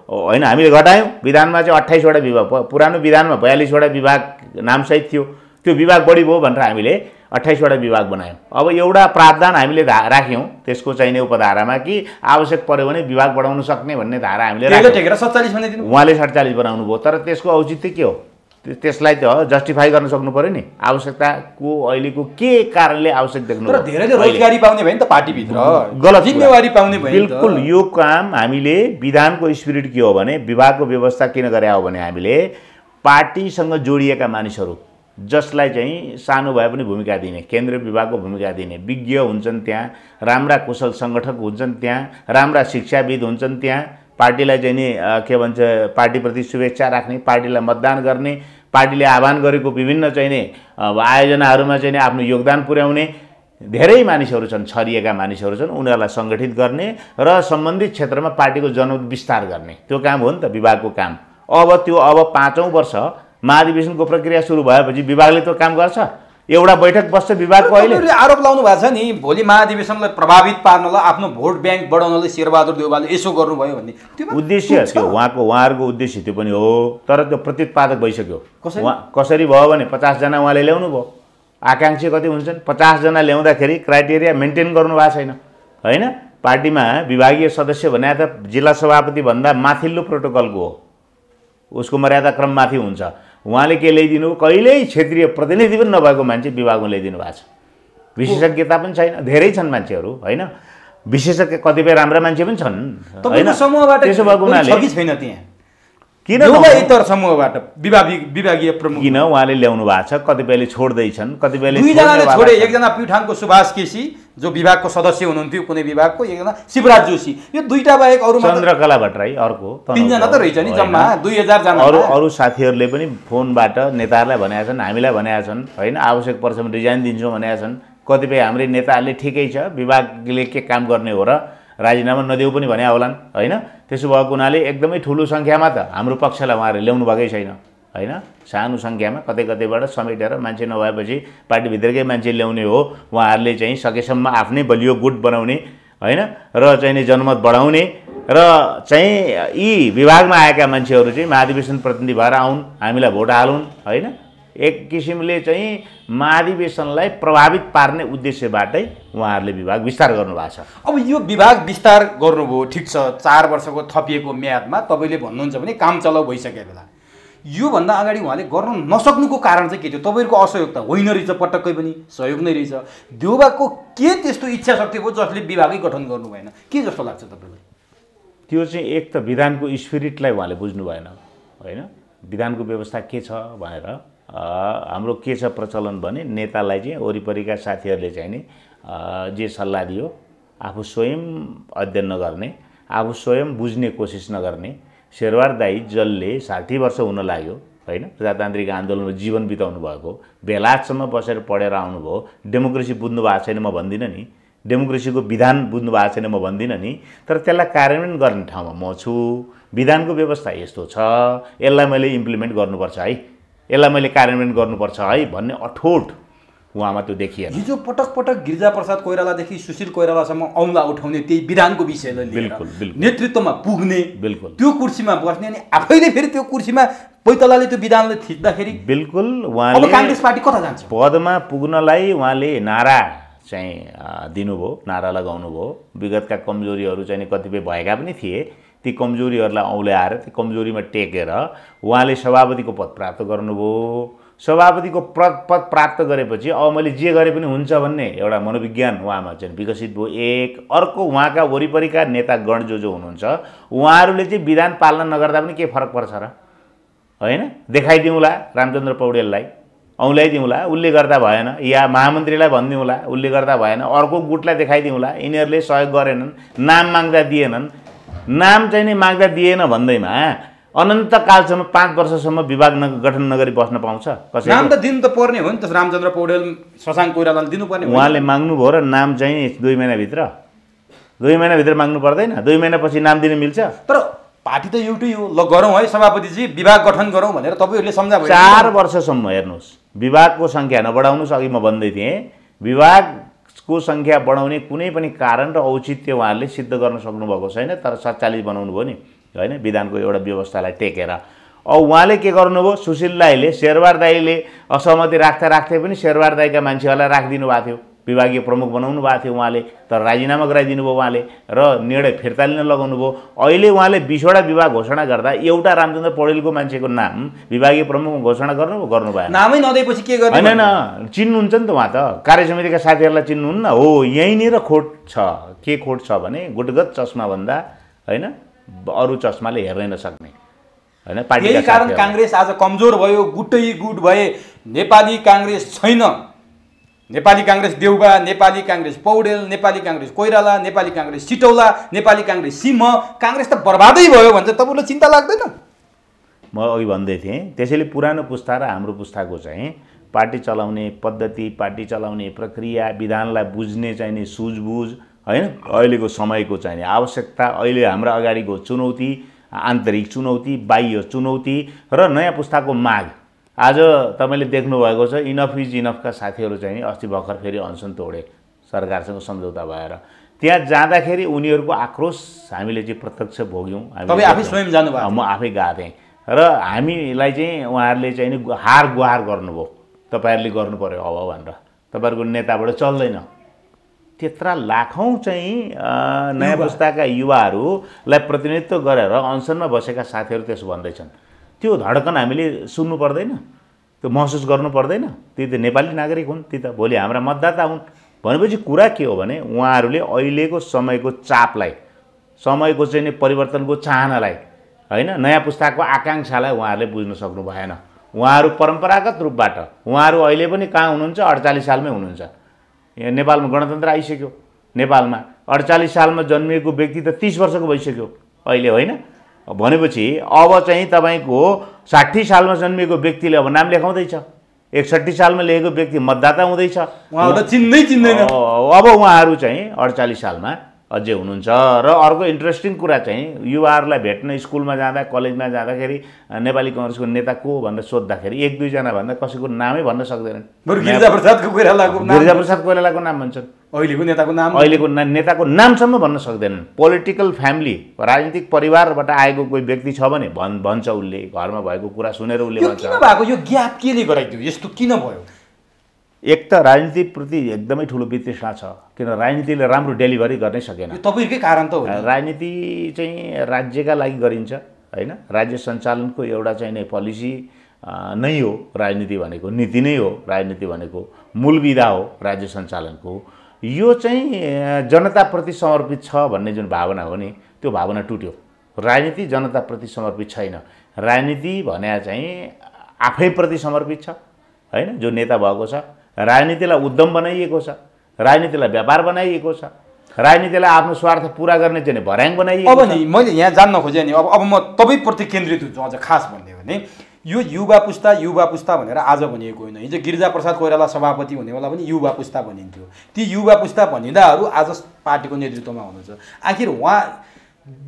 होइन हामीले घटायौँ विधानमा चाहिँ 28वटा विभाग पुरानो विधानमा 42वटा विभाग नामसहित थियो त्यो विभाग बढी भयो भनेर हामीले 28वटा विभाग बनायौँ अब एउटा प्रावधान हामीले राख्यौँ त्यसको चाहिने उपधारामा कि आवश्यक पर्यो भने विभाग बढाउन सक्ने भन्ने धारा हामीले राख्यौँ उहाँले 47 बनाउनु भयो तर त्यसको औचित्य के हो त्यसलाई त जस्टिफाई गर्न सक्नु पर्यो नि आवश्यकताको अहिलेको के कारणले आवश्यक देख्नु तर धेरैले रोजगारी पाउने भयो नि त पार्टीभित्र गलत जिम्मेवारी पाउने भयो बिल्कुल यो काम हामीले विधानको स्पिरिट के हो भने विभागको व्यवस्था किन गरे हो भने हामीले पार्टीसँग जोडिएका मानिसहरू जसलाई चाहिँ सानो भए पनि भूमिका दिने केन्द्रीय विभागको भूमिका दिने विज्ञ हुन्छन् त्यहाँ राम्रा कुशल सङ्गठक हुन्छन् त्यहाँ राम्रा शिक्षाविद हुन्छन् त्यहाँ पार्टीलाई चाहिँ नि के भन्छ पार्टीप्रति शुभेच्छा राख्ने पार्टीलाई मतदान गर्ने पार्टीले आह्वान गरेको विभिन्न चाहिँ नि आयोजनाहरूमा चाहिँ आफ्नो योगदान पुर्याउने धेरै मानिसहरू छन् छरिएका मानिसहरू छन् उनीहरूलाई सङ्गठित गर्ने र सम्बन्धित क्षेत्रमा पार्टीको जनमत विस्तार गर्ने त्यो काम हो नि त विभागको काम अब 5औं वर्ष महाधिवेशनको प्रक्रिया सुरु भएपछि विभागले त्यो काम गर्छ एउटा बैठक बस्छ विभागको अहिले आरोप लाउनु भएको छ नि भोलि महाधिवेशनलाई प्रभावित पार्नलाई आफ्नो भोट ब्याङ्क बढाउनलाई शेरबहादुर देउवाले यसो गर्नुभयो भन्ने त्यो उद्देश्य त्यो उहाँहरूको उद्देश्य त्यो पनि हो तर त्यो प्रत्युत्पादक भइसक्यो कसरी भयो भने 50 जना उहाँले ल्याउनु भयो आकाङ्क्षी कति हुन्छन् 50 जना ल्याउँदाखेरि क्राइटेरिया मेन्टेन गर्नु भएको छैन होइन पार्टीमा विभागीय सदस्य भने त जिल्ला सभापति भन्दा माथिल्लो प्रोटोकलको हो उसको मर्यादा क्रम माथि हुन्छ उहाँले के ल्याइदिनु कहिल्यै क्षेत्रीय प्रतिनिधि पनि नभएको मान्छे विभागमा ल्याइदिनु भएको छ विशेषज्ञता पनि छैन धेरै छन् मान्छेहरू होइन विशेषज्ञ कतिपय राम्रा मान्छे पनि छन् हैन समूहबाट त्यसो भएको हुनाले छ कि छैन त्यहाँ किन इतर समूहबाट विभागीय प्रमुख किन उहाँले ल्याउनु भएको छ कतिपयले छोड्दैछन् कतिपयले दुईजनाले छोडे एकजना प्युठानको सुभाष केसी जो विभागको सदस्य हुनुहुन्थ्यो कुनै विभागको एकजना शिवराज जोशी यो दुईटा बाहेक अरु चन्द्रकला भट्टराई अर्को 3 जना त रहेछ नि जम्मा 2000 जना अरु साथीहरूले पनि फोनबाट नेताहरूलाई भनेका छन् हामीलाई भनेका छन् हैन आवश्यक पर्छ भने रिजाइन दिन्छौँ भनेका छन् कतिपय हाम्रै नेताहरूले ठिकै छ विभागले के काम गर्ने हो र राजीनामा नदेऊ पनि भने होलान् हैन त्यसो भएको हुनाले एकदमै ठुलो संख्यामा त हाम्रो पक्षलाई उहाँहरूले ल्याउनु भएकै छैन हैन सानो संख्यामा कतै कतैबाट समेटेर मान्छे नभएपछि पार्टीभित्रकै मान्छे ल्याउने हो उहाँहरूले चाहिँ सकेसम्म आफ्नै बलियो गुट बनाउने हैन र चाहिँ जनमत बढाउने र चाहिँ यी विभागमा आएका मान्छेहरू चाहिँ महाधिवेशन प्रतिनिधि भएर आउन् हामीलाई भोट हालुन् हैन एक किसिमले चाहिँ महाधिवेशनलाई प्रभावित पार्ने उद्देश्यबाटै उहाँहरूले विभाग विस्तार गर्नुभएको छ अब यो विभाग विस्तार गर्नुभयो ठिक छ 4 वर्षको थपिएको म्यादमा तपाईले भन्नुहुन्छ भने काम चलाउ भइसक्यो बेला यो भन्दा अगाडि उहाँले गर्न नसक्नुको कारण चाहिँ के थियो तपाईहरुको असहयोगता होइन रहेछ पटक्कै पनि सहयोग नै रहेछ देउबाको के त्यस्तो इच्छा शक्ति भयो जसले विभागै गठन गर्नु भएन के जस्तो लाग्छ तपाईलाई त्यो चाहिँ एक त विधानको स्पिरिटलाई उहाँले बुझ्नु भएन हैन विधानको व्यवस्था के छ भनेर हाम्रो के छ प्रचलन भने नेतालाई चाहिँ वरिपरिका साथीहरूले चाहिँ नि जे सल्लाह दियो आफू स्वयं अध्ययन नगर्ने आफू स्वयं बुझ्ने कोसिस नगर्ने शेरबहादुर दाइ जसले 60 वर्ष हुन लाग्यो हैन प्रजातान्त्रिक आन्दोलनमा जीवन बिताउनु भएको बेलायतसम्म बसेर पढेर आउनुभयो डेमोक्रेसी बुझ्नु भएको छैन म भन्दिनँ नि डेमोक्रेसीको विधान बुझ्नु भएको छैन म भन्दिनँ नि तर त्यसलाई कार्यान्वयन गर्ने ठाउँमा म छु विधानको व्यवस्था यस्तो छ यसलाई मैले इम्प्लिमेन्ट गर्नुपर्छ है यसलाई मैले कार्यान्वयन गर्नुपर्छ है भन्ने अठोट उहाँमा त्यो देखिएन हिजो पटक पटक गिरिजाप्रसाद कोइरालादेखि सुशील कोइरालासम्म औँला उठाउने त्यही विधानको विषयलाई लिएर नेतृत्वमा पुग्ने त्यो कुर्सीमा बस्ने अनि आफैले फेरि त्यो कुर्सीमा पैतलाले त्यो विधानले थिच्दाखेरि बिल्कुल उहाँले अब कांग्रेस पार्टी कता जान्छ पदमा पुग्नलाई उहाँले नारा चाहिँ दिनुभयो नारा लगाउनु भयो विगतका कमजोरीहरू चाहिँ कतिपय भएका पनि थिए ती कमजोरीहरूलाई औल्याएर ती कमजोरीमा टेकेर उहाँले सभापतिको पद प्राप्त गर्नुभयो सभापतिको पद प्राप्त गरेपछि अब मैले जे गरे पनि हुन्छ भन्ने एउटा मनोविज्ञान उहाँमा चाहिँ विकसित भयो एक अर्को उहाँका वरिपरिका नेतागण जो हुनुहुन्छ उहाँहरूले चाहिँ विधान पालना नगर्दा पनि के फरक पर्छ र हैन देखाइदिउँला रामचन्द्र पौडेललाई औल्याइदिउँला उसले गर्दा भएन या महामन्त्रीलाई भनिदिउँला उसले गर्दा भएन अर्को गुटलाई देखाइदिउँला यिनीहरूले सहयोग गरेनन् नाम माग्दा दिएनन् नाम चाहिँ नि माग्दा दिएन भन्दैमा अनन्तकालसम्म 5 वर्षसम्म विभाग गठन नगरी बस्न पाउँछ कसैले नाम त दिनु त पर्ने हो नि त रामचन्द्र पौडेल शशाङ्क कोइरालाले दिनुपर्ने हो उहाँले माग्नु भयो र नाम चाहिँ 2 महिना भित्र माग्नु पर्दैन 2 महिनापछि नाम दिन मिल्छ तर पार्टी त एउटै हो ल गरौँ है सभापतिजी विभाग गठन गरौँ भनेर तपाईहरुले सम्झाउ 4 वर्षसम्म हेर्नुस् विभागको संख्या नबढाउनुस् अघि म भन्दै थिएँ विभागको संख्या बढाउने कुनै पनि कारण र औचित्य उहाँहरूले सिद्ध गर्न सक्नु भएको छैन तर 47 बनाउनु भयो नि होइन, विधानको एउटा व्यवस्थालाई टेकेर। उहाँले के गर्नुभयो, सुशील दाईले शेरबहादुर दाईले असहमति राख्दै पनि शेरबहादुर दाईका मान्छेहरूलाई राखिदिनु भएको थियो, विभागीय प्रमुख बनाउनु भएको थियो उहाँले, तर राजीनामा गराइदिनु भयो उहाँले र निर्णय फिर्ता लिन लगाउनु भयो। अहिले उहाँले 20वटा विभाग घोषणा गर्दा एउटा रामचन्द्र पौडेलको मान्छेको नाम विभागीय प्रमुख घोषणा गर्नु भएन। नामै नदिएपछि के गर्ने? होइन, चिन्नुहुन्छ नि त उहाँ त, कार्य समितिका साथीहरूलाई चिन्नुहुन्न हो। यहीँनिर खोट छ। के खोट छ भने गुटगत चस्माभन्दा होइन अरू चस्माले हेर्नै नसक्ने होइन। यही कारण काङ्ग्रेस आज कमजोर भयो, गुटै गुट भए। नेपाली काङ्ग्रेस छैन, नेपाली काङ्ग्रेस देउबा, नेपाली काङ्ग्रेस पौडेल, नेपाली काङ्ग्रेस कोइराला, नेपाली काङ्ग्रेस सिटौला, नेपाली काङ्ग्रेस सिंह, काङ्ग्रेस त बर्बादै भयो भन्छ। तपाईँलाई चिन्ता लाग्दैन? म अघि भन्दै थिएँ, त्यसैले पुरानो पुस्ता र हाम्रो पुस्ताको चाहिँ पार्टी चलाउने पद्धति, पार्टी चलाउने प्रक्रिया, विधानलाई बुझ्ने चाहिने सुझबुझ होइन, अहिलेको समयको चाहिने आवश्यकता, अहिले हाम्रा अगाडिको चुनौती, आन्तरिक चुनौती, बाह्य चुनौती र नयाँ पुस्ताको माग। आज तपाईँले देख्नुभएको छ इनफ इज इनफका साथीहरू चाहिँ अस्ति भर्खर फेरि अनसन तोडे सरकारसँग सम्झौता भएर। त्यहाँ जाँदाखेरि उनीहरूको आक्रोश हामीले चाहिँ प्रत्यक्ष भोग्यौँ। तपाईँ आफै स्वयं जानुभयो? म आफै गएको थिएँ र हामीलाई चाहिँ उहाँहरूले चाहिँ हार गुहार गर्नुभयो, तपाईँहरूले गर्नु पर्यो अब भनेर, तपाईँहरूको नेताबाट चल्दैन। त्यत्रा लाखौँ चाहिँ नयाँ पुस्ताका युवाहरूलाई प्रतिनिधित्व गरेर अनसनमा बसेका साथीहरू त्यसो भन्दैछन्। त्यो धड्कन हामीले सुन्नु पर्दैन, त्यो महसुस गर्नु पर्दैन? ती त नेपाली नागरिक हुन्, ती त भोलि हाम्रा मतदाता हुन्। भनेपछि कुरा के हो भने उहाँहरूले अहिलेको समयको चापलाई, समयको चाहिँ परिवर्तनको चाहनालाई होइन, नयाँ पुस्ताको आकाङ्क्षालाई उहाँहरूले बुझ्न सक्नु भएन। उहाँहरू परम्परागत रूपबाट उहाँहरू अहिले पनि कहाँ हुनुहुन्छ? 48 सालमै हुनुहुन्छ। यहाँ नेपालमा गणतन्त्र आइसक्यो। नेपालमा 48 सालमा जन्मिएको व्यक्ति त 30 वर्षको भइसक्यो अहिले होइन। भनेपछि अब चाहिँ तपाईँको 60 सालमा जन्मिएको व्यक्तिले अब नाम लेखाउँदैछ, 61 सालमा लेखेको व्यक्ति मतदाता हुँदैछ, उहाँहरू चिन्दैन। अब उहाँहरू चाहिँ 48 सालमा अझै हुनुहुन्छ। र अर्को इन्ट्रेस्टिङ कुरा चाहिँ युवाहरूलाई भेट्न स्कुलमा जाँदा, कलेजमा जाँदाखेरि नेपाली काङ्ग्रेसको नेता को भनेर सोद्धाखेरि 1-2 भन्दा कसैको नामै भन्न सक्दैनन्। गिरिजाप्रसाद कोइरालाको नाम भन्छन्, अहिलेको नेताको नाम, अहिलेको नेताको नामसम्म भन्न सक्दैनन्। पोलिटिकल फ्यामिली, राजनीतिक परिवारबाट आएको कोही व्यक्ति छ भने भन्छ, उसले घरमा भएको कुरा सुनेर उसले भन्छ। किन भएको यो ग्याप केले गराइदियो? यस्तो किन भयो? एक त राजनीतिप्रति एकदमै ठुलो वितृष्णा छ, किन राजनीतिले राम्रो डेलिभरी गर्नै सकेन। तपाईँकै कारण त हो। राजनीति चाहिँ राज्यका लागि गरिन्छ होइन, राज्य सञ्चालनको एउटा चाहिँ नै पोलिसी नै हो राजनीति भनेको, नीति नै हो राजनीति भनेको, मूल विधा हो राज्य सञ्चालनको। यो चाहिँ जनताप्रति समर्पित छ भन्ने जुन भावना हो नि, त्यो भावना टुट्यो। राजनीति जनताप्रति समर्पित छैन। राजनीति भने चाहिँ आफैप्रति समर्पित छ होइन, जो नेता भएको छ। राजनीतिलाई उद्यम बनाइएको छ, राजनीतिलाई व्यापार बनाइएको छ, राजनीतिलाई आफ्नो स्वार्थ पुरा गर्ने चाहिँ भर्याङ बनाइएको छ। अब नि मैले यहाँ जान्न खोजेँ नि, अब म तपाईँप्रति केन्द्रित हुन्छु अझ खास भन्यो भने यो युवा पुस्ता भनेर आज भनिएको होइन। हिजो गिरिजाप्रसाद कोइराला सभापति हुनेवाला पनि युवा पुस्ता भनिन्थ्यो। ती युवा पुस्ता भनिँदाहरू आज पार्टीको नेतृत्वमा हुनुहुन्छ। आखिर उहाँ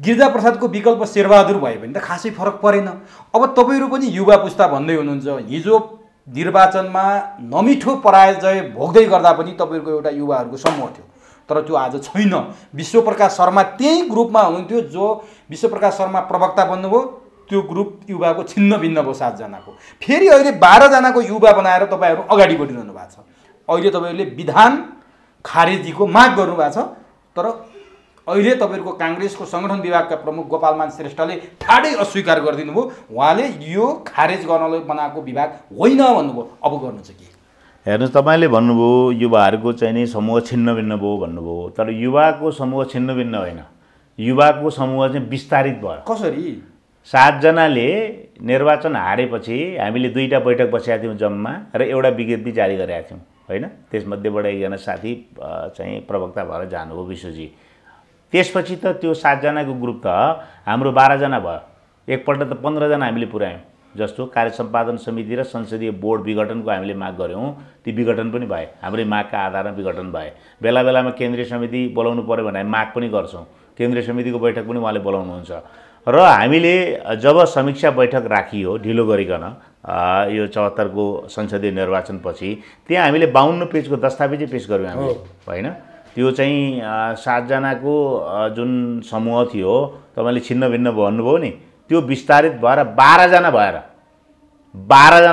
गिरिजाप्रसादको विकल्प शेरबहादुर भयो भने त खासै फरक परेन। अब तपाईँहरू पनि युवा पुस्ता भन्दै हुनुहुन्छ। हिजो निर्वाचनमा नमिठो पराजय भोग्दै गर्दा पनि तपाईँहरूको एउटा युवाहरूको समूह थियो, तर त्यो आज छैन। विश्वप्रकाश शर्मा त्यही ग्रुपमा हुनुहुन्थ्यो, जो विश्वप्रकाश शर्मा प्रवक्ता बन्नुभयो। त्यो ग्रुप युवाको छिन्न भिन्न भयो 7 जनाको। फेरि अहिले 12 जनाको युवा बनाएर तपाईँहरू अगाडि बढिरहनु भएको छ। अहिले तपाईँहरूले विधान खारेजीको माग गर्नुभएको छ, तर अहिले तपाईँहरूको काङ्ग्रेसको सङ्गठन विभागका प्रमुख गोपालमान श्रेष्ठले ठाडै अस्वीकार गरिदिनु भयो। उहाँले यो खारेज गर्नलाई बनाएको विभाग होइन भन्नुभयो। अब गर्नु चाहिँ के? हेर्नुहोस्, तपाईँले भन्नुभयो युवाहरूको चाहिँ नि समूह छिन्न भिन्न भयो भन्नुभयो, तर युवाको समूह छिन्न भिन्न होइन, युवाको समूह चाहिँ विस्तारित भयो। कसरी? 7 जनाले निर्वाचन हारेपछि हामीले 2टा बैठक बसेका थियौँ जम्मा र एउटा विज्ञप्ति जारी गरेका थियौँ होइन। त्यसमध्येबाट एकजना साथी चाहिँ प्रवक्ता भएर जानुभयो विश्वजी। त्यसपछि त त्यो 7 जनाको ग्रुप त हाम्रो 12 जना भयो। एकपल्ट त 15 जना हामीले पुर्यायौँ। जस्तो कार्य सम्पादन समिति र संसदीय बोर्ड विघटनको हामीले माग गऱ्यौँ, ती विघटन पनि भए, हाम्रै मागका आधारमा विघटन भए। बेला बेलामा केन्द्रीय समिति बोलाउनु पऱ्यो भने हामी माग पनि गर्छौँ, केन्द्रीय समितिको बैठक पनि उहाँले बोलाउनुहुन्छ। र हामीले जब समीक्षा बैठक राखियो ढिलो गरिकन यो 74 को संसदीय निर्वाचनपछि, त्यहाँ हामीले 52 पेजको दस्तावेजै पेश गऱ्यौँ हामीले होइन। त्यो चाहिँ 7 जनाको जुन समूह थियो तपाईँले छिन्न भिन्न भन्नुभयो नि, त्यो विस्तारित भएर 12 जना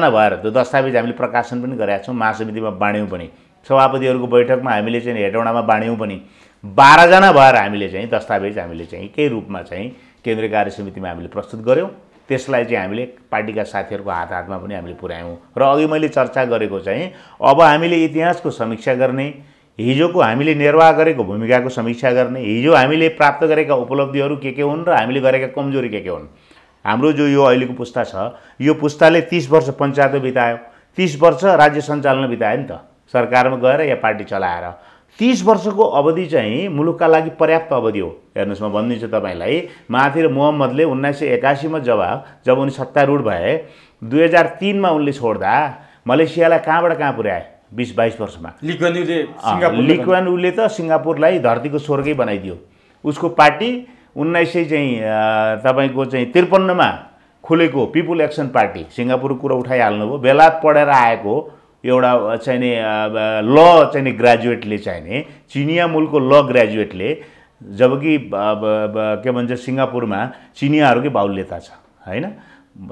भएर त्यो दस्तावेज हामीले प्रकाशन पनि गरेका छौँ, महासमितिमा बाँड्यौँ पनि, सभापतिहरूको बैठकमा हामीले चाहिँ हेटौँडामा बाँड्यौँ पनि। 12 जना भएर हामीले चाहिँ दस्तावेज हामीले चाहिँ केही रूपमा चाहिँ केन्द्रीय कार्य समितिमा हामीले प्रस्तुत गऱ्यौँ। त्यसलाई चाहिँ हामीले पार्टीका साथीहरूको हातमा पनि हामीले पुर्यायौँ। र अघि मैले चर्चा गरेको चाहिँ अब हामीले इतिहासको समीक्षा गर्ने, हिजोको हामीले निर्वाह गरेको भूमिकाको समीक्षा गर्ने, हिजो हामीले प्राप्त गरेका उपलब्धिहरू के हुन् र हामीले गरेका कमजोरी के हुन्। हाम्रो जो यो अहिलेको पुस्ता छ, यो पुस्ताले 30 वर्ष पञ्चायतमा बितायो, 30 वर्ष राज्य सञ्चालनमा बितायो नि त, सरकारमा गएर या पार्टी चलाएर। 30 वर्षको अवधि चाहिँ मुलुकका लागि पर्याप्त अवधि हो। हेर्नुहोस्, म भनिदिन्छु तपाईँलाई, महाथिर मोहम्मदले 1981 मा जब उनी सत्तारूढ भए, 2003 मा उनले छोड्दा मलेसियालाई कहाँबाट कहाँ पुर्याए 20-22 वर्षमा। ली कुआन यूले त सिङ्गापुरलाई धरतीको स्वर्गै बनाइदियो। उसको पार्टी 1953 मा खुलेको पिपुल एक्सन पार्टी, सिङ्गापुरको कुरा उठाइहाल्नुभयो, बेलायत पढेर आएको एउटा चाहिँ नि ल चाहिँ नि ग्रेजुएटले चाहिँ नि, चिनिया मूलको ल ग्रेजुएटले, जबकि के भन्छ सिङ्गापुरमा चिनियाहरूकै बाहुल्यता छ हैन,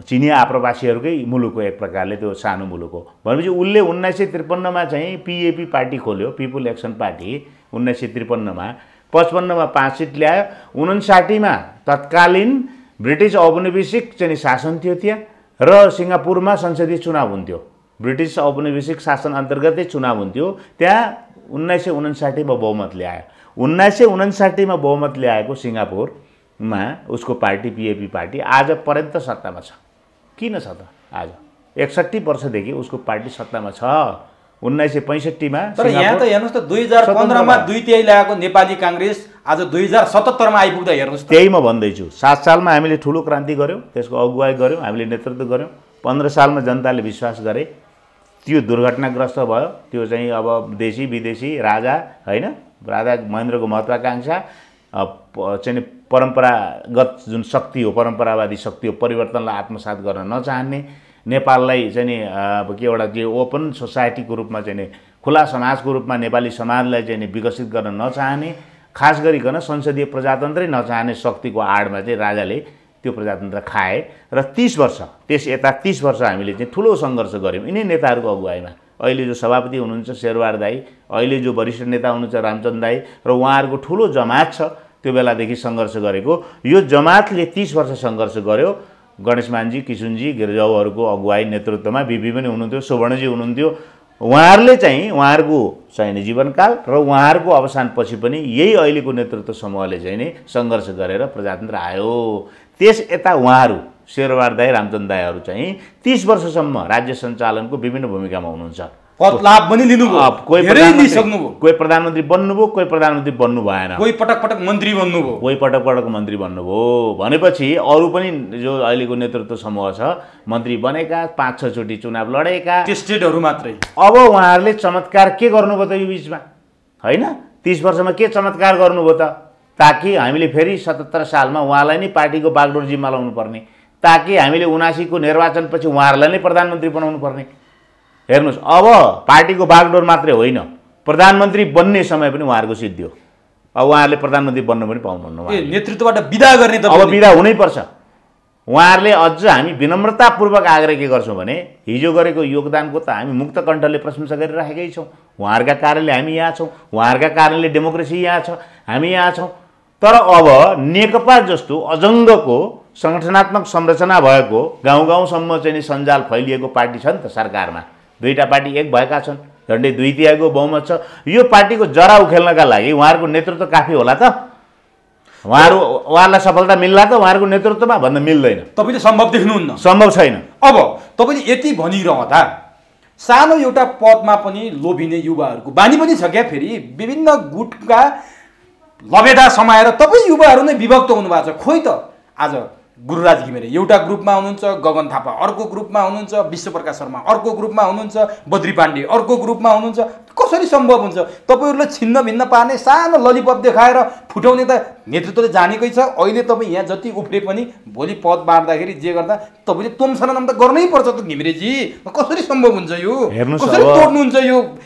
चिनिया आप्रवासीहरूकै मुलुक हो एक प्रकारले, त्यो सानो मुलुक हो। भनेपछि उसले 1953 मा चाहिँ पिएपी पार्टी खोल्यो, पिपुल एक्सन पार्टी 1953 मा। 55 मा 5 सिट ल्यायो। 59 मा तत्कालीन ब्रिटिस औपनिवेशिक चाहिँ शासन थियो त्यहाँ, र सिङ्गापुरमा संसदीय चुनाव हुन्थ्यो, ब्रिटिस औपनिवेशिक शासन अन्तर्गतै चुनाव हुन्थ्यो त्यहाँ। 1959 मा बहुमत ल्यायो। 1959 मा बहुमत ल्याएको सिङ्गापुरमा उसको पार्टी पिएपी पार्टी आज पर्यन्त सत्तामा छ। किन छ त? आज 61 वर्षदेखि उसको पार्टी सत्तामा छ। 1965 मा। तर यहाँ त हेर्नुहोस् त 2015 मा 2/3 ल्याएको नेपाली काङ्ग्रेस आज 2077 मा आइपुग्दा हेर्नुहोस्। त्यही म भन्दैछु, 7 सालमा हामीले ठुलो क्रान्ति गऱ्यौँ, त्यसको अगुवाई गऱ्यौँ, हामीले नेतृत्व गऱ्यौँ। 15 सालमा जनताले विश्वास गरे, त्यो दुर्घटनाग्रस्त भयो। त्यो चाहिँ अब देशी विदेशी राजा हैन, राजा महेन्द्रको महत्त्वाकांक्षा चाहिँ परम्परागत जुन शक्ति हो, परम्परावादी शक्ति हो, परिवर्तनलाई आत्मसात गर्न नचाहने, नेपाललाई चाहिँ नि के एउटा जे ओपन सोसाइटीको रूपमा चाहिँ नि खुला समाजको रूपमा नेपाली समाजलाई चाहिँ नि विकसित गर्न नचाहने, खास गरिकन संसदीय प्रजातन्त्रै नचाहने शक्तिको आडमा चाहिँ राजाले त्यो प्रजातन्त्र खाए। र 30 वर्ष त्यस यता 30 वर्ष हामीले चाहिँ ठुलो सङ्घर्ष गऱ्यौँ यिनै नेताहरूको अगुवाईमा। अहिले जो सभापति हुनुहुन्छ शेरबहादुर दाई, अहिले जो वरिष्ठ नेता हुनुहुन्छ रामचन्द्र दाई, र उहाँहरूको ठुलो जमात छ त्यो बेलादेखि सङ्घर्ष गरेको। यो जमातले 30 वर्ष सङ्घर्ष गर्यो। गणेशमानजी, किशुनजी, गिरिजाउहरूको अगुवाई नेतृत्वमा बिबी पनि हुनुहुन्थ्यो, सुवर्णजी हुनुहुन्थ्यो। उहाँहरूले चाहिँ उहाँहरूको चाहिने जीवनकाल र उहाँहरूको अवसानपछि पनि यही अहिलेको नेतृत्व समूहले चाहिँ नि सङ्घर्ष गरेर प्रजातन्त्र आयो। त्यस यता उहाँहरू शेरबहादुर दाई, रामचन्द्र दाईहरू चाहिँ 30 वर्षसम्म राज्य सञ्चालनको विभिन्न भूमिकामा हुनुहुन्छ। पद लाभ पनि लिनुभयो, धेरै लिइसक्नुभयो। कोही प्रधानमन्त्री बन्नुभयो, कोही प्रधानमन्त्री बन्नु भएन, कोही पटक पटक मन्त्री बन्नुभयो, कोही पटक पटक मन्त्री बन्नुभयो। भनेपछि अरू पनि जो अहिलेको नेतृत्व समूह छ, मन्त्री बनेका, 5-6 चोटि चुनाव लडेका, टेस्टेडहरू मात्रै। अब उहाँहरूले चमत्कार के गर्नुभयो त यो बिचमा हैन? 30 वर्षमा के चमत्कार गर्नुभयो त? ताकि हामीले फेरि 77 सालमा उहाँलाई नै पार्टीको बागडोर जिम्मा लाउनु पर्ने, ताकि हामीले 79 को निर्वाचनपछि उहाँहरूलाई नै प्रधानमन्त्री बनाउनु पर्ने। हेर्नुहोस्, अब पार्टीको बागडोर मात्रै होइन, प्रधानमन्त्री बन्ने समय पनि उहाँहरूको सिद्धियो। अब उहाँहरूले प्रधानमन्त्री बन्न पनि पाउनुहुन्न, नेतृत्वबाट बिदा गर्ने त अब बिदा हुनैपर्छ। उहाँहरूले अझ हामी विनम्रतापूर्वक आग्रह के गर्छौँ भने हिजो गरेको योगदानको त हामी मुक्त कण्ठले प्रशंसा गरिराखेकै छौँ। उहाँहरूका कारणले हामी यहाँ छौँ, उहाँहरूका कारणले डेमोक्रेसी यहाँ छ, हामी यहाँ छौँ। तर अब नेकपा जस्तो अजङ्गको सङ्गठनात्मक संरचना भएको गाउँ गाउँसम्म चाहिँ सञ्जाल फैलिएको पार्टी छ नि त सरकारमा, दुईटा पार्टी एक भएका छन्, झन्डै 2/3 को बहुमत छ। यो पार्टीको जरा उखेल्नका लागि उहाँहरूको नेतृत्व काफी होला त? उहाँहरूलाई सफलता मिल्ला त उहाँहरूको नेतृत्वमा? भन्न मिल्दैन। तपाईँले सम्भव देख्नुहुन्न? सम्भव छैन। अब तपाईँले यति भनिरहँदा सानो एउटा पदमा पनि लोभिने युवाहरूको बानी पनि छ क्या? फेरि विभिन्न गुटका लबेदा समाएर तपाईँ युवाहरू नै विभक्त हुनुभएको छ। खोइ त आज गुरुराज घिमिरे एउटा ग्रुपमा हुनुहुन्छ, गगन थापा अर्को ग्रुपमा हुनुहुन्छ, विश्वप्रकाश शर्मा अर्को ग्रुपमा हुनुहुन्छ, बद्री पाण्डे अर्को ग्रुपमा हुनुहुन्छ। कसरी सम्भव हुन्छ? तपाईँहरूले छिन्न भिन्न पार्ने सानो ललिपप देखाएर फुटाउने त नेतृत्वले जानेकै छ। अहिले तपाईँ यहाँ जति उफ्रे पनि भोलि पद बाँड्दाखेरि जे गर्दा तपाईँले तोमसनाम त गर्नै पर्छ त घिमिरेजी। कसरी सम्भव हुन्छ यो? कसरी तोड्नुहुन्छ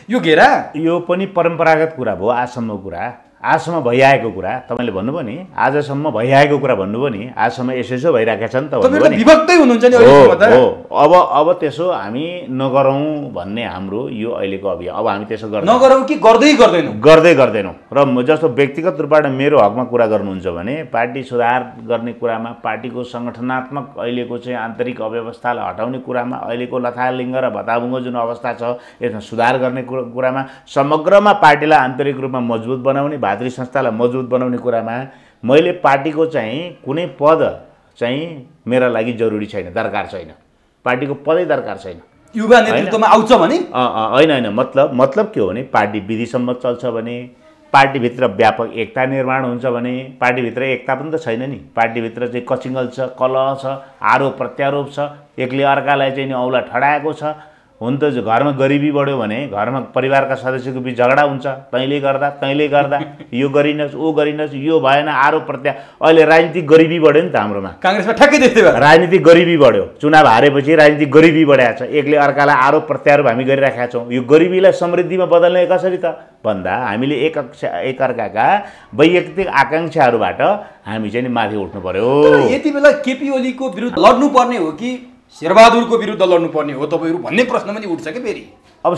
यो घेरा? यो पनि परम्परागत कुरा भयो, आजसम्मको कुरा, आजसम्म भइआएको कुरा। तपाईँले भन्नुभयो नि आजसम्म भइआएको कुरा भन्नुभयो नि, आजसम्म यसो भइरहेका छन् त भन्नुभयो नि। विभक्तै हुनुहुन्छ नि अहिलेसम्म त। हो, अब त्यसो हामी नगरौँ भन्ने हाम्रो यो अहिलेको अभियान। अब हामी त्यसो नगरौँ कि गर्दैनौँ। र जस्तो व्यक्तिगत रूपबाट मेरो हकमा कुरा गर्नुहुन्छ भने पार्टी सुधार गर्ने कुरामा, पार्टीको सङ्गठनात्मक अहिलेको चाहिँ आन्तरिक अव्यवस्थालाई हटाउने कुरामा, अहिलेको लथालिङ्ग र भताभुङ्गो जुन अवस्था छ यसमा सुधार गर्ने कुरामा, समग्रमा पार्टीलाई आन्तरिक रूपमा मजबुत बनाउने, भातृ संस्थालाई मजबुत बनाउने कुरामा मैले पार्टीको चाहिँ कुनै पद चाहिँ मेरा लागि जरुरी छैन, दरकार छैन। पार्टीको पदै दरकार छैन। युवा नेतृत्वमा आउँछ भने होइन, मतलब के हो भने पार्टी विधिसम्मत चल्छ भने, पार्टीभित्र व्यापक एकता निर्माण हुन्छ भने। पार्टीभित्र एकता पनि त छैन नि। पार्टीभित्र चाहिँ कचिङ्गल छ, कलह छ, आरोप प्रत्यारोप छ, एकले अर्कालाई चाहिँ नि औँला ठडाएको छ। हुन त घरमा गरिबी बढ्यो भने घरमा परिवारका सदस्यको बिच झगडा हुन्छ, तैँले गर्दा यो गरिनस्, ऊ गरिनस्, यो भएन, आरोप अहिले राजनीतिक गरिबी बढ्यो नि त हाम्रोमा। काङ्ग्रेसमा ठ्याक्कै त्यस्तै भयो। राजनीतिक गरिबी बढ्यो, चुनाव हारेपछि राजनीतिक गरिबी बढाएको छ। एकले अर्कालाई आरोप प्रत्यारोप हामी गरिराखेका छौँ। यो गरिबीलाई समृद्धिमा बदल्ने कसरी त भन्दा हामीले एकअर्काका वैयक्तिक आकाङ्क्षाहरूबाट हामी चाहिँ माथि उठ्नु पर्यो। यति बेला केपी ओलीको विरुद्ध लड्नुपर्ने हो कि शेरबहादुरको विरुद्ध लड्नुपर्ने हो तपाईँहरू भन्ने प्रश्न पनि उठ्छ कि फेरि। अब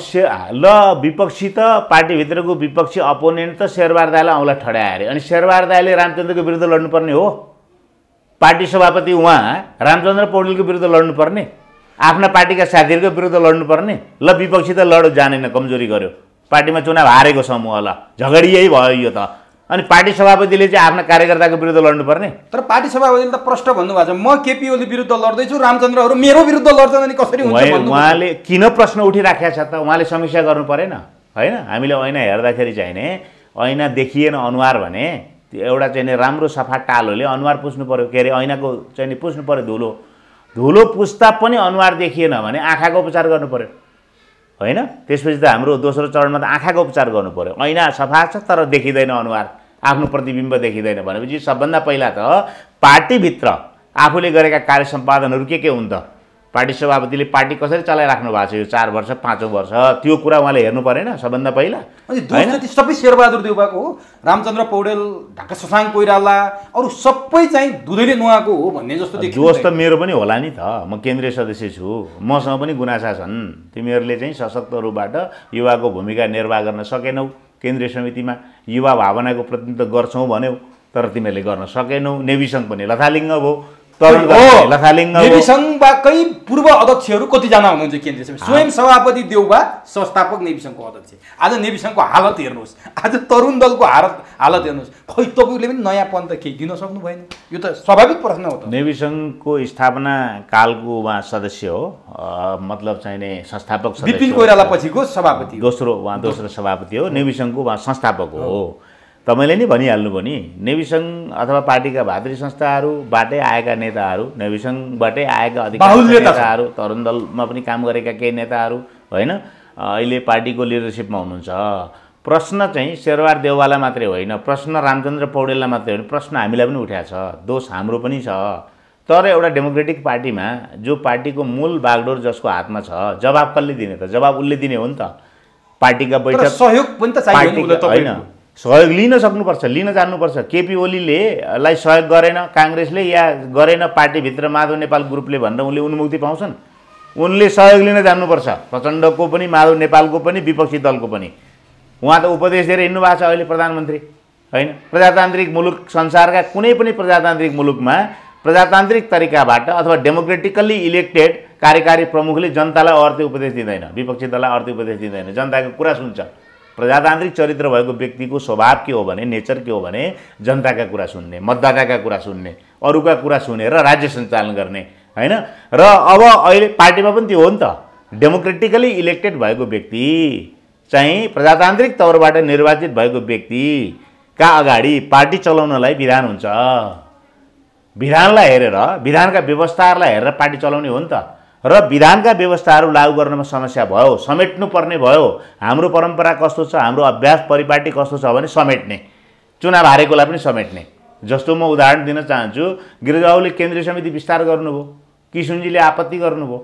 विपक्षी त पार्टीभित्रको विपक्षी अपोनेन्ट त शेरबहादुर दाइलाई औँला ठडाए अरे, अनि शेरबहादुर दाइले रामचन्द्रको विरुद्ध लड्नुपर्ने हो। पार्टी सभापति उहाँ रामचन्द्र पौडेलको विरुद्ध लड्नुपर्ने, आफ्ना पार्टीका साथीहरूको विरुद्ध लड्नुपर्ने। ल विपक्षी त लड जानेन, कमजोरी गर्यो, पार्टीमा चुनाव हारेको समूह, ल झगडियै भयो यो त। अनि पार्टी सभापतिले चाहिँ आफ्ना कार्यकर्ताको विरुद्ध लड्नुपर्ने। तर पार्टी सभापतिले त प्रश्न भन्नुभएको छ, म केपी ओली विरुद्ध लड्दैछु, रामचन्द्रहरू मेरो विरुद्ध लड्छन्, अनि कसरी हुन्छ? उहाँले किन प्रश्न उठिराखेको छ त? उहाँले समीक्षा गर्नु परेन? होइन, हामीले ऐना हेर्दाखेरि चाहिँ नि ऐना देखिएन अनुहार भने एउटा चाहिँ राम्रो सफा टालोले अनुहार पुस्नु पर्यो। के अरे ऐनाको चाहिँ पुस्नु पर्यो, धुलो पुस्दा पनि अनुहार देखिएन भने आँखाको उपचार गर्नु पर्यो, होइन? त्यसपछि त हाम्रो दोस्रो चरणमा त आँखाको उपचार गर्नु पर्यो। ऐना सफा छ तर देखिँदैन अनुहार, आफ्नो प्रतिबिम्ब देखिँदैन भनेपछि सबभन्दा पहिला त पार्टीभित्र आफूले गरेका कार्य सम्पादनहरू के हुन् त? पार्टी सभापतिले पार्टी कसरी चलाइराख्नु भएको छ यो 4 वर्ष 5 वर्ष, त्यो कुरा उहाँले हेर्नु परेन सबभन्दा पहिला? अनि दोष सबै शेरबहादुर देउबाको हो, रामचन्द्र पौडेल, ढाका शशाङ्क कोइराला, अरू सबै चाहिँ दुधैले नुहाएको हो भन्ने जस्तो देखिन्छ। दोष त मेरो पनि होला नि त, म केन्द्रीय सदस्य छु, मसँग पनि गुनासा छन्। तिमीहरूले चाहिँ सशक्त रूपबाट युवाको भूमिका निर्वाह गर्न सकेनौ, केन्द्रीय समितिमा युवा भावनाको प्रतिनिधित्व गर्छौँ भन्यौ तर तिमीहरूले गर्न सकेनौ। नेविसङ्घ पनि लथालिङ्ग भयो, नेविसङ्घकै पूर्व अध्यक्षहरू कतिजना हुनुहुन्छ केन्द्रीय समिति? स्वयं सभापति देउबा, संस्थापक नेविसङ्घको अध्यक्ष। आज नेविसङ्घको हालत हेर्नुहोस्, आज तरुण दलको हालत हेर्नुहोस्। खै तपाईँले पनि नयाँपन त केही दिन सक्नु भएन? यो त स्वाभाविक प्रश्न हो त। नेविसङ्घको स्थापना कालको उहाँ सदस्य हो, मतलब चाहिँ नि संस्थापक सदस्य, विपिन कोइराला पछिको सभापति, दोस्रो सभापति हो। नेविसङ्घको उहाँ संस्थापक हो। तपाईँले नि भनिहाल्नु भयो नि, नेविसङ्घ अथवा पार्टीका भातृ संस्थाहरूबाटै आएका नेताहरू, नेविसङ्घबाटै आएका अधिकारी नेताहरू, तरुण दलमा पनि काम गरेका केही नेताहरू, होइन, अहिले पार्टीको लिडरसिपमा हुनुहुन्छ। प्रश्न चाहिँ शेरबहादुर देउवालाई मात्रै होइन, प्रश्न रामचन्द्र पौडेललाई मात्रै होइन, प्रश्न हामीलाई पनि उठाएको छ, दोष हाम्रो पनि छ। तर एउटा डेमोक्रेटिक पार्टीमा जो पार्टीको मूल बागडोर जसको हातमा छ, जवाब कसले दिने त? जवाब उसले दिने हो नि त। पार्टीका बैठक सहयोग पनि त चाहियो होइन, सहयोग लिन सक्नुपर्छ, लिन जान्नुपर्छ। केपी ओलीलाई सहयोग गरेन काङ्ग्रेसले या गरेन पार्टीभित्र माधव नेपाल ग्रुपले भनेर उनले उन्मुक्ति पाउँछन्? उनले सहयोग लिन जान्नुपर्छ, प्रचण्डको पनि, माधव नेपालको पनि, विपक्षी दलको पनि। उहाँ त उपदेश दिएर हिँड्नु भएको छ अहिले प्रधानमन्त्री, होइन? प्रजातान्त्रिक मुलुक, संसारका कुनै पनि प्रजातान्त्रिक मुलुकमा प्रजातान्त्रिक तरिकाबाट अथवा डेमोक्रेटिकल्ली इलेक्टेड कार्यकारी प्रमुखले जनतालाई अर्थ उपदेश दिँदैन, विपक्षी दललाई अर्थ उपदेश दिँदैन, जनताको कुरा सुन्छ। प्रजातान्त्रिक चरित्र भएको व्यक्तिको स्वभाव के हो भने, नेचर के हो भने, जनताका कुरा सुन्ने, मतदाताका कुरा सुन्ने, अरूका कुरा सुनेर राज्य सञ्चालन गर्ने, होइन? र अब अहिले पार्टीमा पनि त्यो हो नि त। डेमोक्रेटिकली इलेक्टेड भएको व्यक्ति चाहिँ प्रजातान्त्रिक तौरबाट निर्वाचित भएको व्यक्तिका अगाडि पार्टी चलाउनलाई विधान हुन्छ, विधानलाई हेरेर विधानका व्यवस्थाहरूलाई हेरेर पार्टी चलाउने हो नि त। र विधानका व्यवस्थाहरू लागू गर्नमा समस्या भयो, समेट्नुपर्ने भयो, हाम्रो परम्परा कस्तो छ, हाम्रो अभ्यास परिपाटी कस्तो छ भने समेट्ने, चुनाव हारेकोलाई पनि समेट्ने। जस्तो म उदाहरण दिन चाहन्छु, गिरिजाबाबुले केन्द्रीय समिति विस्तार गर्नुभयो, किशुनजीले आपत्ति गर्नुभयो,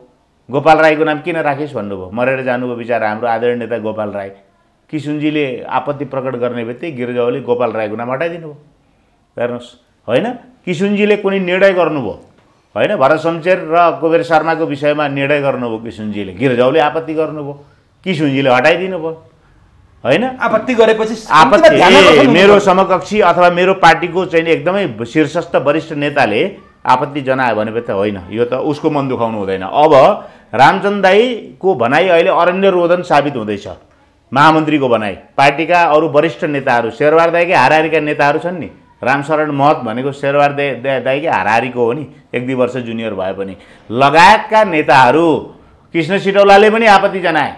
गोपाल राईको नाम किन राखिस् भन्नुभयो, मरेर जानुभयो बिचरा हाम्रो आदरणीय नेता गोपाल राई। किशुनजीले आपत्ति प्रकट गर्ने बित्तिकै गिरिजाबाबुले गोपाल राईको नाम हटाइदिनु भयो। हेर्नुहोस्, होइन किशुनजीले कुनै निर्णय गर्नुभयो, होइन भरत शमशेर र कुबेर शर्माको विषयमा निर्णय गर्नुभयो किशुनजीले, गिरिजाबाबुले आपत्ति गर्नुभयो, किशुनजीले हटाइदिनु भयो। होइन आपत्ति गरेपछि आपत्ति मेरो समकक्षी अथवा मेरो पार्टीको चाहिँ एकदमै शीर्षस्थ वरिष्ठ नेताले आपत्ति जनायो भने त होइन, यो त उसको मन दुखाउनु हुँदैन। अब रामचन्द्र दाईको भनाइ अहिले अरण्य रोदन साबित हुँदैछ। महामन्त्रीको भनाइ, पार्टीका अरू वरिष्ठ नेताहरू, शेरबहादुर दाईकै हाराहारीका नेताहरू छन् नि, रामशरण महत भनेको शेरबहादुर दाईकै हाराहारीको हो नि, 1-2 वर्ष जुनियर भए पनि, लगायतका नेताहरू, कृष्ण सिटौलाले पनि आपत्ति जनाए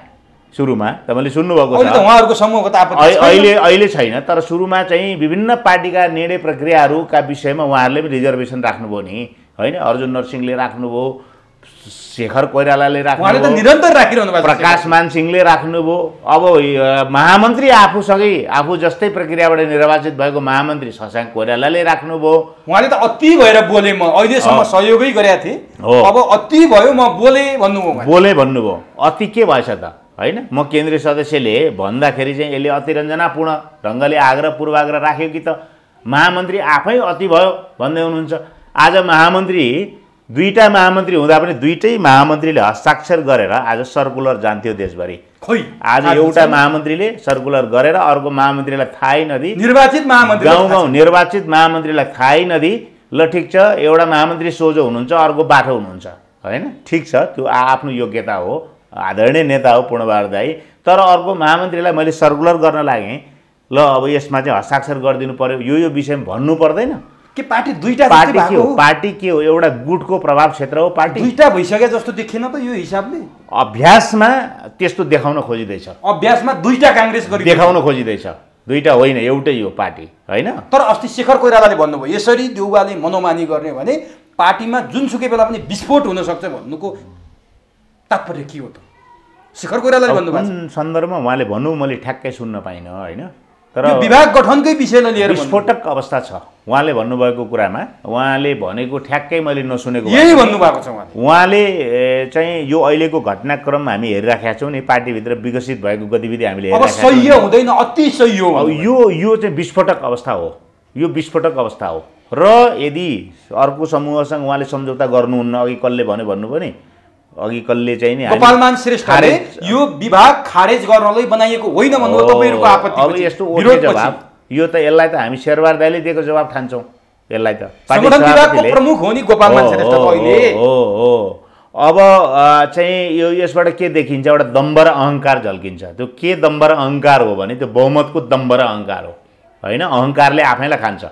सुरुमा, तपाईँले सुन्नुभएको छ। उहाँहरूको समूहको त आपत्ति अहिले छैन, तर सुरुमा चाहिँ विभिन्न पार्टीका निर्णय प्रक्रियाहरूका विषयमा उहाँहरूले पनि रिजर्भेसन राख्नुभयो नि, होइन अर्जुन नरसिंहले राख्नुभयो, शेखर कोइरालाले राख्नुभयो, निरन्तर राखिरहनु भएको, प्रकाश मान सिंहले राख्नुभयो। अब महामन्त्री आफूसँगै आफू जस्तै प्रक्रियाबाट निर्वाचित भएको महामन्त्री शशाङ्क कोइरालाले राख्नुभयो। उहाँले त अति भएर बोले, म अहिलेसम्म सहयोगै गरेका थिएँ, अब अति भयो म बोले भन्नुभयो। अति के भएछ त, होइन म केन्द्रीय सदस्यले भन्दाखेरि चाहिँ यसले अतिरञ्जनापूर्ण ढङ्गले आग्रह पूर्वाग्रह राख्यो कि त महामन्त्री आफै अति भयो भन्दै हुनुहुन्छ। आज महामन्त्री, 2टा महामन्त्री हुँदा पनि 2टै महामन्त्रीले हस्ताक्षर गरेर आज सर्कुलर जान्थ्यो देशभरि। खोइ आज एउटा महामन्त्रीले सर्कुलर गरेर अर्को महामन्त्रीलाई थाहै नदी, निर्वाचित महामन्त्री गाउँ निर्वाचित महामन्त्रीलाई थाहै नदी, ल ठिक छ एउटा महामन्त्री सोझो हुनुहुन्छ अर्को बाठो हुनुहुन्छ, होइन ठिक छ, त्यो आफ्नो योग्यता हो, आदरणीय नेता हो पूर्णबहादुर दाई, तर अर्को महामन्त्रीलाई मैले सर्कुलर गर्न लागेँ, ल अब यसमा चाहिँ हस्ताक्षर गरिदिनु पर्यो, यो विषयमा भन्नु पर्दैन के? पार्टी दुईटा पार्टी के हो, एउटा गुटको प्रभाव क्षेत्र हो पार्टी, दुईटा भइसके जस्तो देखिएन त यो हिसाबले। अभ्यासमा त्यस्तो देखाउन खोजिँदैछ, अभ्यासमा दुईटा काङ्ग्रेस गरी देखाउन खोजिँदैछ, दुईटा होइन एउटै हो पार्टी, होइन। तर अस्ति शेखर कोइरालाले भन्नुभयो यसरी देउबाले मनोमानी गर्ने भने पार्टीमा जुनसुकै बेला पनि विस्फोट हुन सक्छ भन्नुको तात्पर्य के हो त? शेखर कोइरालाले भन्नुभयो सन्दर्भमा उहाँले भन्नु मैले ठ्याक्कै सुन्न पाइनँ, होइन तर यो विभाग गठनकै विषयलाई लिएर विस्फोटक अवस्था छ उहाँले भन्नुभएको कुरामा। उहाँले भनेको ठ्याक्कै मैले नसुनेको, यही भन्नुभएको छ उहाँले चाहिँ यो अहिलेको घटनाक्रम हामी हेरिराखेका छौँ नि, पार्टीभित्र विकसित भएको गतिविधि हामीले हेरिराखेका छौँ, सही हुँदैन, अति सही हो। यो चाहिँ विस्फोटक अवस्था हो, यो विस्फोटक अवस्था हो। र यदि अर्को समूहसँग उहाँले सम्झौता गर्नुहुन्न, अघि कसले भन्नु पनि, अघि कसले चाहिँ नि गोपालमान श्रेष्ठले यो विभाग खारेज गर्नलाई बनाइएको होइन भन्नुभयो, तपाईहरुको आपत्ति। अब यस्तो ओके जवाब, यो त यसलाई त हामी शेरबहादुर दाइले दिएको जवाब ठान्छौँ, यसलाई त संगठन विभागको प्रमुख हो नि गोपालमान श्रेष्ठ अहिले। हो अब चाहिँ यो यसबाट के देखिन्छ, एउटा दम्भ र अहङ्कार झल्किन्छ। त्यो के दम्भ र अहङ्कार हो भने त्यो बहुमतको दम्भ र अहङ्कार हो, होइन अहङ्कारले आफैलाई खान्छ,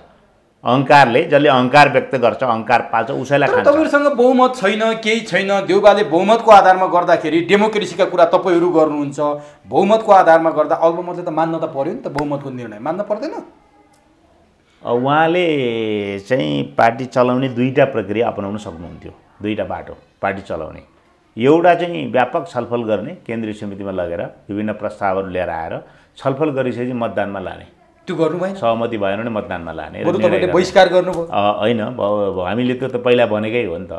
अहङ्कारले जसले अहङ्कार व्यक्त गर्छ, अहङ्कार पाल्छ, उसैलाई खान्छ। तपाईहरुसँग बहुमत छैन, केही छैन, देउबाले बहुमतको आधारमा गर्दाखेरि डेमोक्रेसीका कुरा तपाईहरु गर्नुहुन्छ, बहुमतको आधारमा गर्दा अल्पमतले त मान्न त पर्यो नि त, बहुमतको निर्णय मान्न पर्दैन। उहाँले चाहिँ पार्टी चलाउने दुईटा प्रक्रिया अपनाउन सक्नुहुन्थ्यो, दुईटा बाटो पार्टी चलाउने। एउटा चाहिँ व्यापक छलफल गर्ने, केन्द्रीय समितिमा लगेर विभिन्न प्रस्तावहरू लिएर आएर छलफल गरिसकेपछि मतदानमा लाने, त्यो गर्नु भएन, सहमति भएन भने मतदानमा लाने। बहिष्कार गर्नुभयो होइन, हामीले त्यो त पहिला भनेकै हो नि त,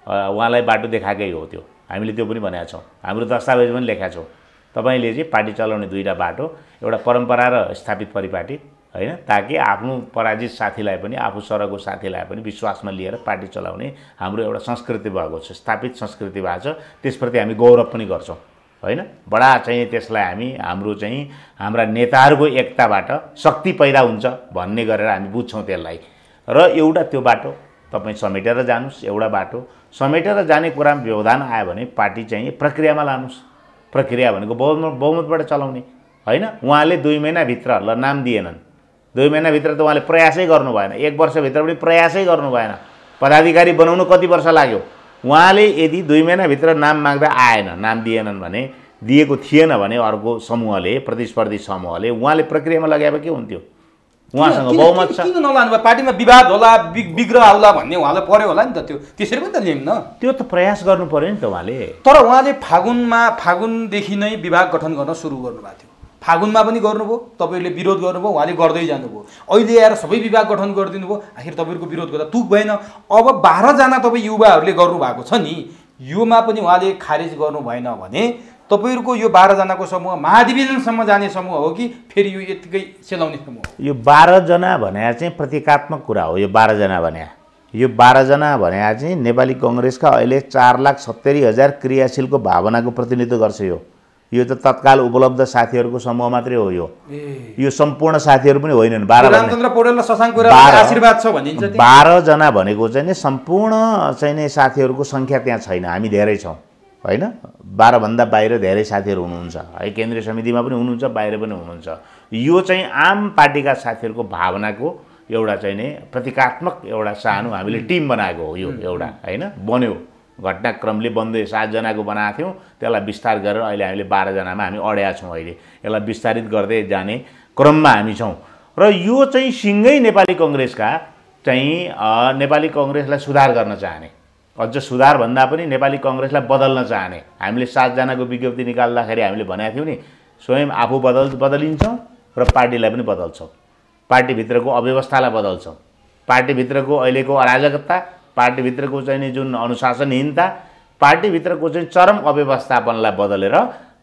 उहाँलाई बाटो देखाएकै हो त्यो, हामीले त्यो पनि भनेका छौँ, हाम्रो दस्तावेज पनि लेखेका छौँ। तपाईँले चाहिँ पार्टी चलाउने दुईटा बाटो, एउटा परम्परा र स्थापित परिपाटी, होइन ताकि आफ्नो पराजित साथीलाई पनि, आफू सरको साथीलाई पनि विश्वासमा लिएर पार्टी चलाउने हाम्रो एउटा संस्कृति भएको छ, स्थापित संस्कृति भएको छ, त्यसप्रति हामी गौरव पनि गर्छौँ, होइन बडा चाहिँ त्यसलाई हामी हाम्रो चाहिँ हाम्रा नेताहरूको एकताबाट शक्ति पैदा हुन्छ भन्ने गरेर हामी बुझ्छौँ त्यसलाई। र एउटा त्यो बाटो तपाईँ समेटेर जानुहोस्, एउटा बाटो समेटेर जाने कुरामा व्यवधान आयो भने पार्टी चाहिँ प्रक्रियामा लानुहोस्, प्रक्रिया भनेको बहुमतबाट चलाउने, होइन। उहाँले 2 महिनाभित्र ल नाम दिएनन्, 2 महिनाभित्र त उहाँले प्रयासै गर्नु भएन, 1 वर्षभित्र पनि प्रयासै गर्नु भएन, पदाधिकारी बनाउनु कति वर्ष लाग्यो। उहाँले यदि 2 महिनाभित्र नाम माग्दा आएन, नाम दिएनन् भने, दिएको थिएन भने अर्को समूहले, प्रतिस्पर्धी समूहले उहाँले प्रक्रियामा लगाए के हुन्थ्यो, उहाँसँग बहुमत छ। किन नलानु भयो? पार्टीमा विवाद होला, विग्रह आउला भन्ने उहाँलाई पर्यो होला नि त। त्यो त्यसरी पनि त लियौँ न। त्यो त प्रयास गर्नु पर्यो नि त उहाँले। तर उहाँले फागुनदेखि नै विभाग गठन गर्न सुरु गर्नुभएको थियो। फागुनमा पनि गर्नुभयो, तपाईँहरूले विरोध गर्नुभयो, उहाँले गर्दै जानुभयो। अहिले आएर सबै विभाग गठन गरिदिनु भयो। आखिर तपाईँहरूको विरोध गर्दा तुक भएन। अब 12 जना तपाईँ युवाहरूले गर्नुभएको छ नि, योमा पनि उहाँले खारेज गर्नु भएन भने तपाईँहरूको यो 12 जनाको समूह महाधिवेशनसम्म जाने समूह हो कि फेरि यो यतिकै सेलाउने समूह हो? यो 12 जना भने चाहिँ प्रतीकात्मक कुरा हो। यो 12 जना भने चाहिँ नेपाली कङ्ग्रेसका अहिले 4,70,000 क्रियाशीलको भावनाको प्रतिनिधित्व गर्छ। यो त तत्काल उपलब्ध साथीहरूको समूह मात्रै हो। यो सम्पूर्ण साथीहरू पनि होइनन्। 12 रामचन्द्र पौडेल र शशाङ्क कोइरालाको आशीर्वाद छ भनिन्छ। 12 जना भनेको चाहिँ नि सम्पूर्ण चाहिँ नि साथीहरूको सङ्ख्या त्यहाँ छैन। हामी धेरै छौँ होइन। 12 भन्दा बाहिर धेरै साथीहरू हुनुहुन्छ है। केन्द्रीय समितिमा पनि हुनुहुन्छ, बाहिर पनि हुनुहुन्छ। यो चाहिँ आम पार्टीका साथीहरूको भावनाको एउटा चाहिँ नि प्रतीकात्मक एउटा सानो हामीले टिम बनाएको हो। यो एउटा होइन बन्यो, घटनाक्रमले बन्दै 7 जनाको बनाएको थियौँ, त्यसलाई विस्तार गरेर अहिले हामीले 12 जनामा हामी अड्या छौँ। अहिले यसलाई विस्तारित गर्दै जाने क्रममा हामी छौँ। र यो चाहिँ सिँगै नेपाली कङ्ग्रेसका चाहिँ नेपाली कङ्ग्रेसलाई सुधार गर्न चाहने, अझ सुधार भन्दा पनि नेपाली कङ्ग्रेसलाई बदल्न चाहने। हामीले 7 जनाको विज्ञप्ति निकाल्दाखेरि हामीले भनेको थियौँ नि, स्वयं आफू बदलिन्छौँ र पार्टीलाई पनि बदल्छौँ। पार्टीभित्रको अव्यवस्थालाई बदल्छौँ। पार्टीभित्रको अहिलेको अराजकता, पार्टीभित्रको चाहिँ नि जुन अनुशासनहीनता, पार्टीभित्रको चाहिँ चरम अव्यवस्थापनलाई बदलेर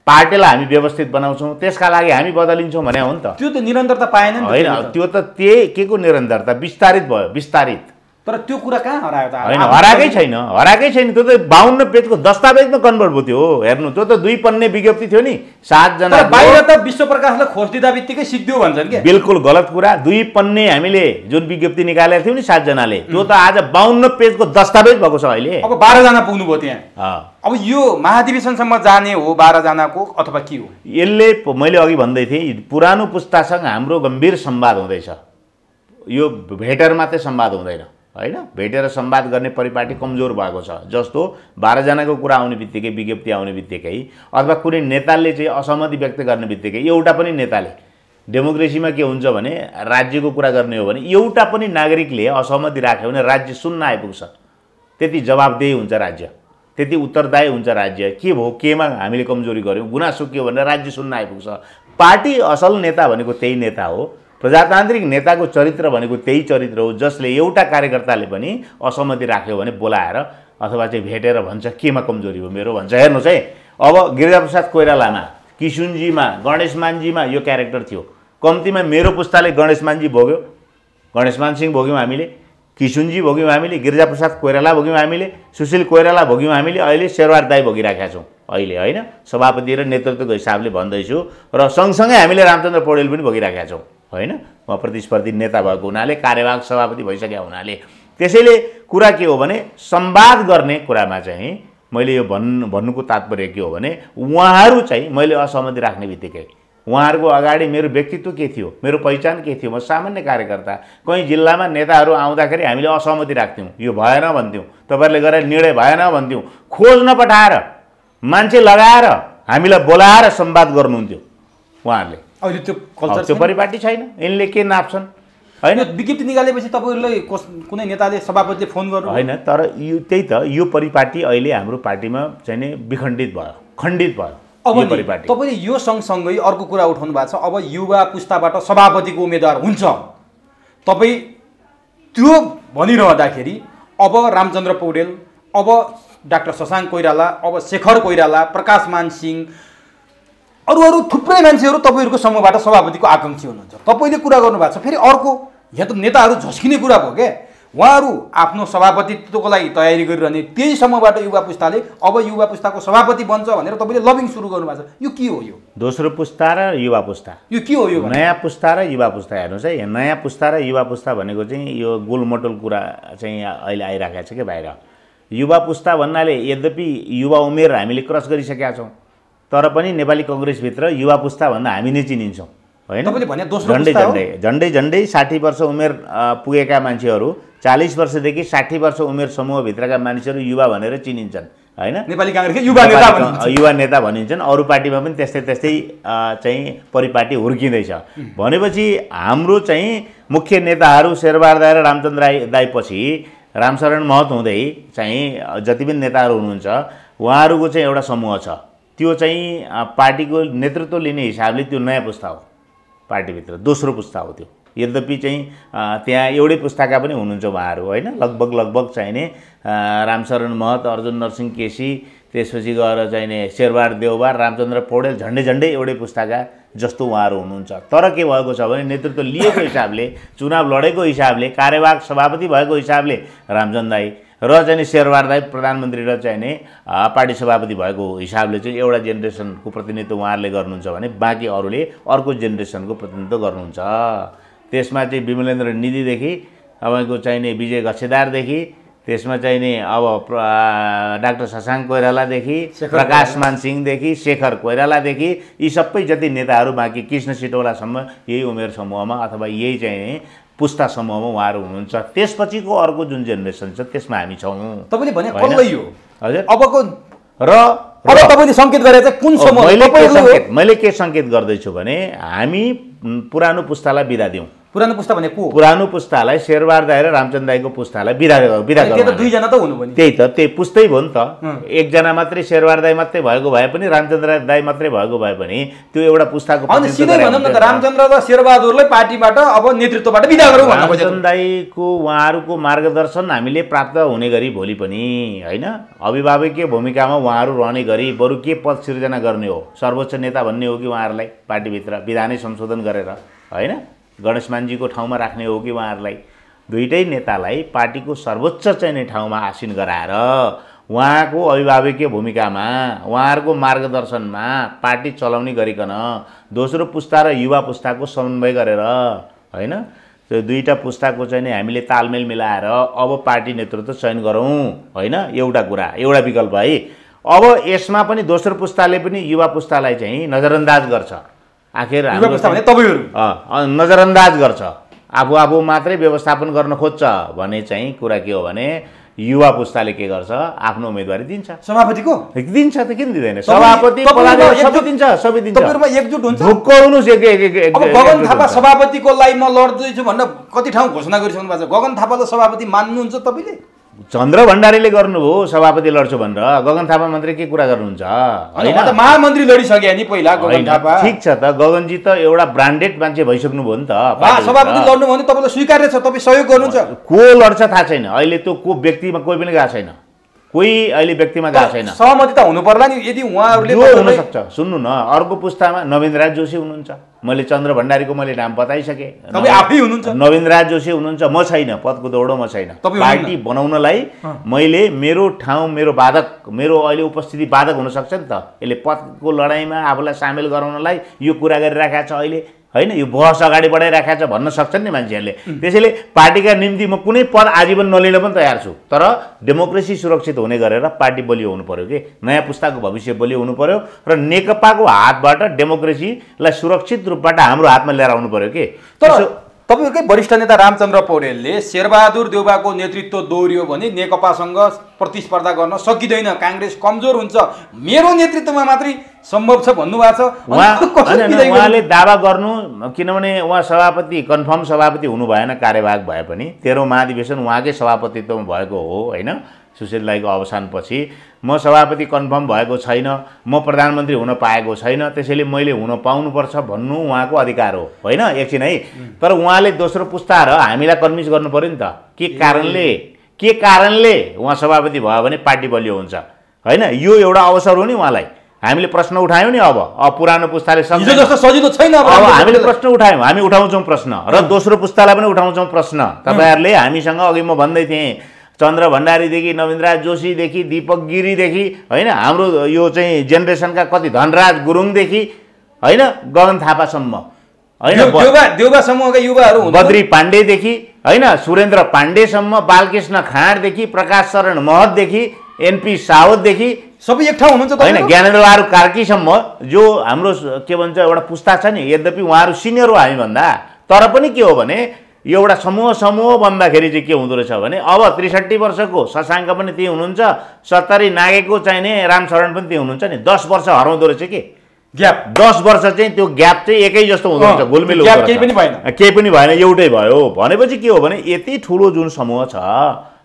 पार्टीलाई हामी व्यवस्थित बनाउँछौँ। त्यसका लागि हामी बदलिन्छौँ भने हो नि त। त्यो त निरन्तरता पाएन नि होइन। त्यो त के को निरन्तरता? विस्तारित भयो, विस्तारित। तर त्यो कुरा कहाँ हरायो त? होइन, हराएकै छैन। त्यो त 52 पेजको दस्तावेजमा कन्भर्ट भयो। त्यो हेर्नु, त्यो त 2 पन्ने विज्ञप्ति थियो नि। 7 जना बाहिर त विश्व प्रकाशलाई खोज दिँदा बित्तिकै सिद्धियो भन्छन् के? बिल्कुल गलत कुरा। 2 पन्ने हामीले जुन विज्ञप्ति निकालेको थियौँ नि 7 जनाले, त्यो त आज 52 पेजको दस्तावेज भएको छ अहिले। अब 12 जना पुग्नुभयो त्यहाँ। अब यो महाधिवेशनसम्म जाने हो 12 जनाको अथवा के हो? यसले मैले अघि भन्दै थिएँ, पुरानो पुस्तासँग हाम्रो गम्भीर संवाद हुँदैछ। यो भेटेर मात्रै संवाद हुँदैन होइन। भेटेर संवाद गर्ने परिपाटी कमजोर भएको छ। जस्तो 12 जनाको कुरा आउने बित्तिकै, विज्ञप्ति आउने बित्तिकै, अथवा कुनै नेताले चाहिँ असहमति व्यक्त गर्ने बित्तिकै, एउटा पनि नेताले, डेमोक्रेसीमा के हुन्छ भने राज्यको कुरा गर्ने हो भने एउटा पनि नागरिकले असहमति राख्यो भने राज्य सुन्न आइपुग्छ। त्यति जवाबदेही हुन्छ राज्य, त्यति उत्तरदायी हुन्छ राज्य। के भयो, केमा हामीले कमजोरी गऱ्यौँ, गुनासो के हो भनेर राज्य सुन्न आइपुग्छ। पार्टी असल नेता भनेको त्यही नेता हो। प्रजातान्त्रिक नेताको चरित्र भनेको त्यही चरित्र हो, जसले एउटा कार्यकर्ताले पनि असहमति राख्यो भने बोलाएर अथवा चाहिँ भेटेर भन्छ केमा कमजोरी हो मेरो भन्छ। हेर्नुहोस् है, अब गिरिजाप्रसाद कोइरालामा, किशुनजीमा, गणेशमानजीमा यो क्यारेक्टर थियो। कम्तीमा मेरो पुस्ताले गणेशमानजी भोग्यो, गणेशमान सिंह भोग्यौँ हामीले, किशुनजी भोग्यौँ हामीले, गिरिजाप्रसाद कोइराला भोग्यौँ हामीले, सुशील कोइराला भोग्यौँ हामीले, अहिले शेरबहादुर दाई भोगिराखेका छौँ अहिले होइन। सभापति र नेतृत्वको हिसाबले भन्दैछु। र सँगसँगै हामीले रामचन्द्र पौडेल पनि भोगिराखेका छौँ होइन। म प्रतिस्पर्धी नेता भएको हुनाले, कार्यवाहक सभापति भइसकेका हुनाले। त्यसैले कुरा के हो भने संवाद गर्ने कुरामा चाहिँ मैले यो भन्नुको तात्पर्य के हो भने उहाँहरू चाहिँ मैले असहमति राख्ने बित्तिकै उहाँहरूको अगाडि मेरो व्यक्तित्व के थियो, मेरो पहिचान के थियो, म सामान्य कार्यकर्ता। कहीँ जिल्लामा नेताहरू आउँदाखेरि हामीले असहमति राख्थ्यौँ, यो भएन भन्थ्यौँ, तपाईँहरूले गरेर निर्णय भएन भन्थ्यौँ। खोज नपठाएर मान्छे लगाएर हामीलाई बोलाएर संवाद गर्नुहुन्थ्यो उहाँहरूले। अहिले त्यो कल्चर, त्यो परिपाटी छैन। यिनले के नाप्छन् होइन। विज्ञप्ति निकालेपछि तपाईँहरूले कुनै नेताले सभापतिले फोन गर्नु होइन, तर यो त्यही त यो परिपाटी अहिले हाम्रो पार्टीमा चाहिँ नि विखण्डित भयो, खण्डित भयो। अब तपाईँले यो सँगसँगै अर्को कुरा उठाउनु भएको छ। अब युवा पुस्ताबाट सभापतिको उम्मेदवार हुन्छ, तपाईँ त्यो भनिरहँदाखेरि अब रामचन्द्र पौडेल, अब डाक्टर शशाङ्क कोइराला, अब शेखर कोइराला, प्रकाशमान सिंह, अरू थुप्रै मान्छेहरू तपाईँहरूको समूहबाट सभापतिको आकाङ्क्षी हुनुहुन्छ। तपाईँले कुरा गर्नुभएको छ। फेरि अर्को यहाँ त नेताहरू झस्किने कुरा भयो क्या। उहाँहरू आफ्नो सभापतित्वको लागि तयारी गरिरहने त्यही समूहबाट युवा पुस्ताले अब युवा पुस्ताको सभापति बन्छ भनेर तपाईँले लबिङ सुरु गर्नुभएको छ। यो के हो? यो दोस्रो पुस्ता र युवा पुस्ता, यो के हो? यो नयाँ पुस्ता र युवा पुस्ता। हेर्नुहोस् है, नयाँ पुस्ता र युवा पुस्ता भनेको चाहिँ यो गोलमटोल कुरा चाहिँ अहिले आइरहेको छ क्या बाहिर। युवा पुस्ता भन्नाले यद्यपि युवा उमेर हामीले क्रस गरिसकेका छौँ, तर पनि नेपाली कङ्ग्रेसभित्र युवा पुस्ता भन्दा हामी नै चिनिन्छौँ होइन। तपाईँले भने दोस्रो पुस्ता हो। झन्डै 60 वर्ष उमेर पुगेका मान्छेहरू, 40 वर्षदेखि 60 वर्ष उमेर समूहभित्रका मानिसहरू युवा भनेर चिनिन्छन्। होइन, नेपाली काङ्ग्रेसका युवा नेता भनिन्छ। युवा नेता भनिन्छन्। अरू पार्टीमा पनि त्यस्तै त्यस्तै चाहिँ परिपाटी हुर्किँदैछ भनेपछि हाम्रो चाहिँ मुख्य नेताहरू शेरबहादुर दाई र रामचन्द्र दाई पछि रामशरण महत हुँदै चाहिँ जति पनि नेताहरू हुनुहुन्छ उहाँहरूको चाहिँ एउटा समूह छ। त्यो चाहिँ पार्टीको नेतृत्व लिने हिसाबले त्यो नयाँ पुस्ता हो, पार्टीभित्र दोस्रो पुस्ता हो त्यो। यद्यपि चाहिँ त्यहाँ एउटै पुस्ताका पनि हुनुहुन्छ उहाँहरू होइन, लगभग चाहिने रामशरण महत, अर्जुन नरसिंह केसी, त्यसपछि गएर चाहिने शेरबहादुर देउबा, रामचन्द्र पौडेल झन्डै एउटै पुस्ताका जस्तो उहाँहरू हुनुहुन्छ। तर के भएको छ भने नेतृत्व लिएको हिसाबले, चुनाव लडेको हिसाबले, कार्यवाहक सभापति भएको हिसाबले रामचन्द्र दाई र चाहिँ शेरबहादुर दाई प्रधानमन्त्री र चाहिने पार्टी सभापति भएको हिसाबले चाहिँ एउटा जेनेरेसनको प्रतिनिधित्व उहाँहरूले गर्नुहुन्छ भने बाँकी अरूले अर्को जेनेरेसनको प्रतिनिधित्व गर्नुहुन्छ। त्यसमा चाहिँ विमलेन्द्र निधिदेखि तपाईँको चाहिने विजय गच्छेदारदेखि, त्यसमा चाहिने अब डाक्टर शशाङ्क कोइरालादेखि, प्रकाश मानसिंहदेखि, शेखर कोइरालादेखि, यी सबै जति नेताहरू बाँकी कृष्ण सिटौलासम्म यही उमेर समूहमा अथवा यही चाहिँ पुस्ता समूहमा उहाँहरू हुनुहुन्छ। त्यसपछिको अर्को जुन जेनेरेसन छ त्यसमा हामी छौँ। तपाईँले भने कसलाई हो हजुर अबको र अब तपाईँले सङ्केत गरेर चाहिँ कुन समूह? मैले के सङ्केत गर्दैछु भने हामी पुरानो पुस्तालाई बिदा दिउँ। पुरानो पुस्ता भने को? पुरानो पुस्तालाई शेरबहादुर दाई र रामचन्द्र दाईको पुस्तालाई बिदा त्यो त दुईजना त हुनु पनि। त्यही त, त्यही पुस्तै भयो नि त। एकजना मात्रै शेरबहादुर दाई मात्रै भएको भए पनि, रामचन्द्र दाई मात्रै भएको भए पनि त्यो एउटा पुस्ताको अनि सिधै भनौँ न त रामचन्द्र र शेरबहादुरलाई पार्टीबाट अब नेतृत्वबाट बिदा गरौँ भन्न खोजेको। रामचन्द्र दाईको उहाँहरूको मार्गदर्शन हामीले प्राप्त हुने गरी भोलि पनि होइन, अभिभावकीय भूमिकामा उहाँहरू रहने गरी बरु के पद सिर्जना गर्ने हो, सर्वोच्च नेता भन्ने हो कि उहाँहरूलाई पार्टीभित्र विधानै संशोधन गरेर होइन गणेश मानजीको ठाउँमा राख्ने हो कि उहाँहरूलाई दुईटै नेतालाई पार्टीको सर्वोच्च चाहिने ठाउँमा आसीन गराएर उहाँको अभिभावकीय भूमिकामा उहाँहरूको मार्गदर्शनमा पार्टी चलाउने गरिकन दोस्रो पुस्ता र युवा पुस्ताको समन्वय गरेर होइन त्यो दुईटा पुस्ताको चाहिँ हामीले तालमेल मिलाएर अब पार्टी नेतृत्व चयन गरौँ होइन। एउटा कुरा, एउटा विकल्प है। अब यसमा पनि दोस्रो पुस्ताले पनि युवा पुस्तालाई चाहिँ नजरअन्दाज गर्छ। आखिर नजरअन्दाज गर्छ, आफू मात्रै व्यवस्थापन गर्न खोज्छ भने चाहिँ कुरा के हो भने युवा पुस्ताले के गर्छ, आफ्नो उम्मेदवारी दिन्छ। सभापतिको दिन्छ त किन दिँदैन? सभापति सबै दिन्छ, सबै दिन्छ। एकजुट हुन्छ। ढुक्क हुनुहोस्। गगन थापा सभापतिको लागि म लड्दैछु भनेर कति ठाउँ घोषणा गरिसक्नु भएको छ। गगन थापालाई सभापति मान्नुहुन्छ तपाईँले? चन्द्र भण्डारीले गर्नुभयो सभापति लड्छु भनेर, गगन थापा मात्रै के कुरा गर्नुहुन्छ? महामन्त्री लडिसके नि पहिला गगन थापा। ठिक छ त, गगनजी त एउटा ब्रान्डेड मान्छे भइसक्नु भयो नि त। सभापति लड्नु भने तपाईँलाई स्वीकार्य छ, तपाईँ सहयोग गर्नुहुन्छ। को लड्छ थाहा छैन अहिले, त्यो को व्यक्तिमा कोही पनि गएको छैन, कोही अहिले व्यक्तिमा गएको छैन। सहमति त हुनु पर्ला नि। यदि उहाँहरूले हुनसक्छ, सुन्नु न, अर्को पुस्तामा नवीन राज जोशी हुनुहुन्छ। मैले चन्द्र भण्डारीको मैले नाम बताइसकेँ, आफै हुनुहुन्छ। नवीन राज जोशी हुनुहुन्छ। म छैन, पदको दौडो म छैन। पार्टी बनाउनलाई मैले मेरो ठाउँ, मेरो बाधक, मेरो अहिले उपस्थिति बाधक हुनसक्छ नि त। यसले पदको लडाइँमा आफूलाई सामेल गराउनलाई यो कुरा गरिराखेको छ अहिले होइन, यो बहस अगाडि बढाइराखेको छ भन्न सक्छन् नि मान्छेहरूले। त्यसैले पार्टीका निम्ति म कुनै पद आजीवन नलिन पनि तयार छु, तर डेमोक्रेसी सुरक्षित हुने गरेर पार्टी बलियो हुनु पर्यो कि नयाँ पुस्ताको भविष्य बलियो हुनु पर्यो र नेकपाको हातबाट डेमोक्रेसीलाई सुरक्षित रूपबाट हाम्रो हातमा लिएर आउनु पर्यो कि। तर तपाईँहरूकै वरिष्ठ नेता रामचन्द्र पौडेलले शेरबहादुर देउबाको नेतृत्व दोहोरियो भने नेकपासँग प्रतिस्पर्धा गर्न सकिँदैन, काङ्ग्रेस कमजोर हुन्छ, मेरो नेतृत्वमा मात्रै सम्भव छ भन्नुभएको छ। उहाँले दावा गर्नु, किनभने उहाँ सभापति कन्फर्म सभापति हुनु भएन, कार्यवाहक भए पनि 13औं महाधिवेशन उहाँकै सभापतित्वमा भएको हो होइन। सुशील दाईको अवसानपछि म सभापति कन्फर्म भएको छैन, म प्रधानमन्त्री हुन पाएको छैन, त्यसैले मैले हुन पाउनुपर्छ भन्नु उहाँको अधिकार हो होइन, एकछिन है। तर उहाँले दोस्रो पुस्ता र हामीलाई कन्भिन्स गर्नु पर्यो नि त, के कारणले उहाँ सभापति भयो भने पार्टी बलियो हुन्छ होइन। यो एउटा अवसर हो नि उहाँलाई। हामीले प्रश्न उठायौँ नि, अब पुरानो पुस्ताले सजिलो छैन, अब हामीले प्रश्न उठायौँ, हामी उठाउँछौँ प्रश्न र दोस्रो पुस्तालाई पनि उठाउँछौँ प्रश्न। तपाईँहरूले हामीसँग अघि म भन्दै थिएँ चन्द्र भण्डारीदेखि नवीन राज जोशीदेखि दीपक गिरीदेखि होइन, हाम्रो यो चाहिँ जेनेरेसनका कति धनराज गुरुङदेखि होइन गगन थापासम्म होइन, देउबा समूहका युवाहरू बद्री पाण्डेदेखि होइन सुरेन्द्र पाण्डेसम्म, बालकृष्ण खाँडदेखि प्रकाश शरण महतदेखि एनपी सावतदेखि सबै एक ठाउँ हुनुहुन्छ होइन, ज्ञानेन्द्रबहादुर कार्कीसम्म जो हाम्रो के भन्छ एउटा पुस्ता छ नि। यद्यपि उहाँहरू सिनियर हो हामीभन्दा, तर पनि के हो भने यो एउटा समूह भन्दाखेरि चाहिँ के हुँदो रहेछ भने अब 63 वर्षको शशाङ्क पनि त्यही हुनुहुन्छ, 70 नागेको चाहिने रामशरण पनि त्यही हुनुहुन्छ नि। 10 वर्ष हराउँदो रहेछ कि ग्याप, 10 वर्ष चाहिँ त्यो ग्याप चाहिँ एकै जस्तो हुँदो रहेछ, गोलमेल हुँदो रहेछ। केही पनि भएन, एउटै भयो भनेपछि के हो भने यति ठुलो जुन समूह छ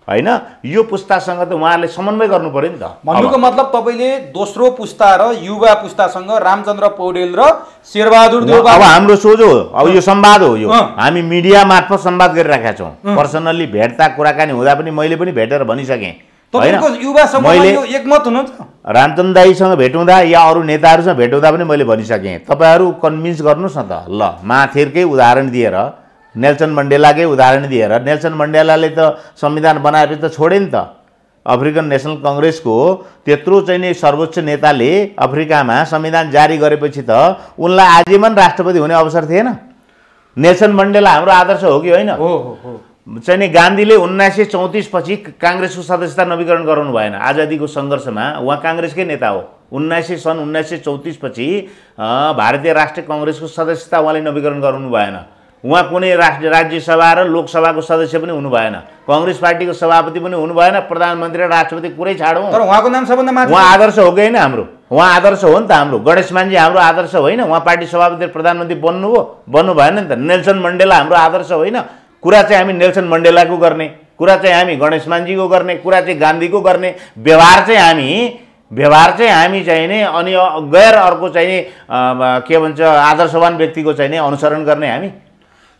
हैन, यो पुस्तासँग त उहाँहरूले समन्वय गर्नु पर्यो नि त। भन्नुको मतलब तपाईँले दोस्रो पुस्ता र युवा पुस्तासँग रामचन्द्र पौडेल र शेरबहादुर देउवा, अब हाम्रो सोझो अब यो संवाद हो, यो हामी मिडिया मार्फत संवाद गरिराखेका छौँ। पर्सनल्ली भेट्दा कुराकानी हुँदा पनि मैले पनि भेटेर भनिसकेँ तपाईँको युवा समूहमा यो एकमत हुनुहुन्छ। रामचन्द्र दाईसँग भेट हुँदा या अरू नेताहरूसँग भेट हुँदा पनि मैले भनिसकेँ, तपाईँहरू कन्भिन्स गर्नुहोस् न त। ल माथिरकै उदाहरण दिएर, नेल्सन मण्डेलाकै उदाहरण दिएर, नेल्सन मण्डेलाले त संविधान बनाएपछि त छोडे नि त। अफ्रिकन नेसनल कङ्ग्रेसको त्यत्रो चाहिँ नि सर्वोच्च नेताले अफ्रिकामा संविधान जारी गरेपछि त उनलाई आजीवन राष्ट्रपति हुने अवसर थिएन। नेल्सन मण्डेला हाम्रो आदर्श हो कि होइन? चाहिँ नि गान्धीले 1934 पछि काङ्ग्रेसको सदस्यता नवीकरण गराउनु भएन। आजादीको सङ्घर्षमा उहाँ काङ्ग्रेसकै नेता हो। सन् 1934 पछि भारतीय राष्ट्रिय कङ्ग्रेसको सदस्यता उहाँले नवीकरण गराउनु भएन। उहाँ कुनै राज्यसभा र लोकसभाको सदस्य पनि हुनु भएन, काङ्ग्रेस पार्टीको सभापति पनि हुनु भएन, प्रधानमन्त्री र राष्ट्रपति कुरै छाडौँ। तर उहाँको नाम सबभन्दा माथि, उहाँ आदर्श हो कि होइन हाम्रो? उहाँ आदर्श हो नि त हाम्रो। गणेश मानजी हाम्रो आदर्श होइन? उहाँ पार्टी सभापति प्रधानमन्त्री बन्नु भएन नि त। नेल्सन मण्डेला हाम्रो आदर्श होइन? कुरा चाहिँ हामी नेल्सन मण्डेलाको गर्ने, कुरा चाहिँ हामी गणेश मानजीको गर्ने, कुरा चाहिँ गान्धीको गर्ने, व्यवहार चाहिँ हामी चाहिँ नि अनि गैर अर्को चाहिँ नि के भन्छ आदर्शवान व्यक्तिको चाहिँ नि अनुसरण गर्ने हामी।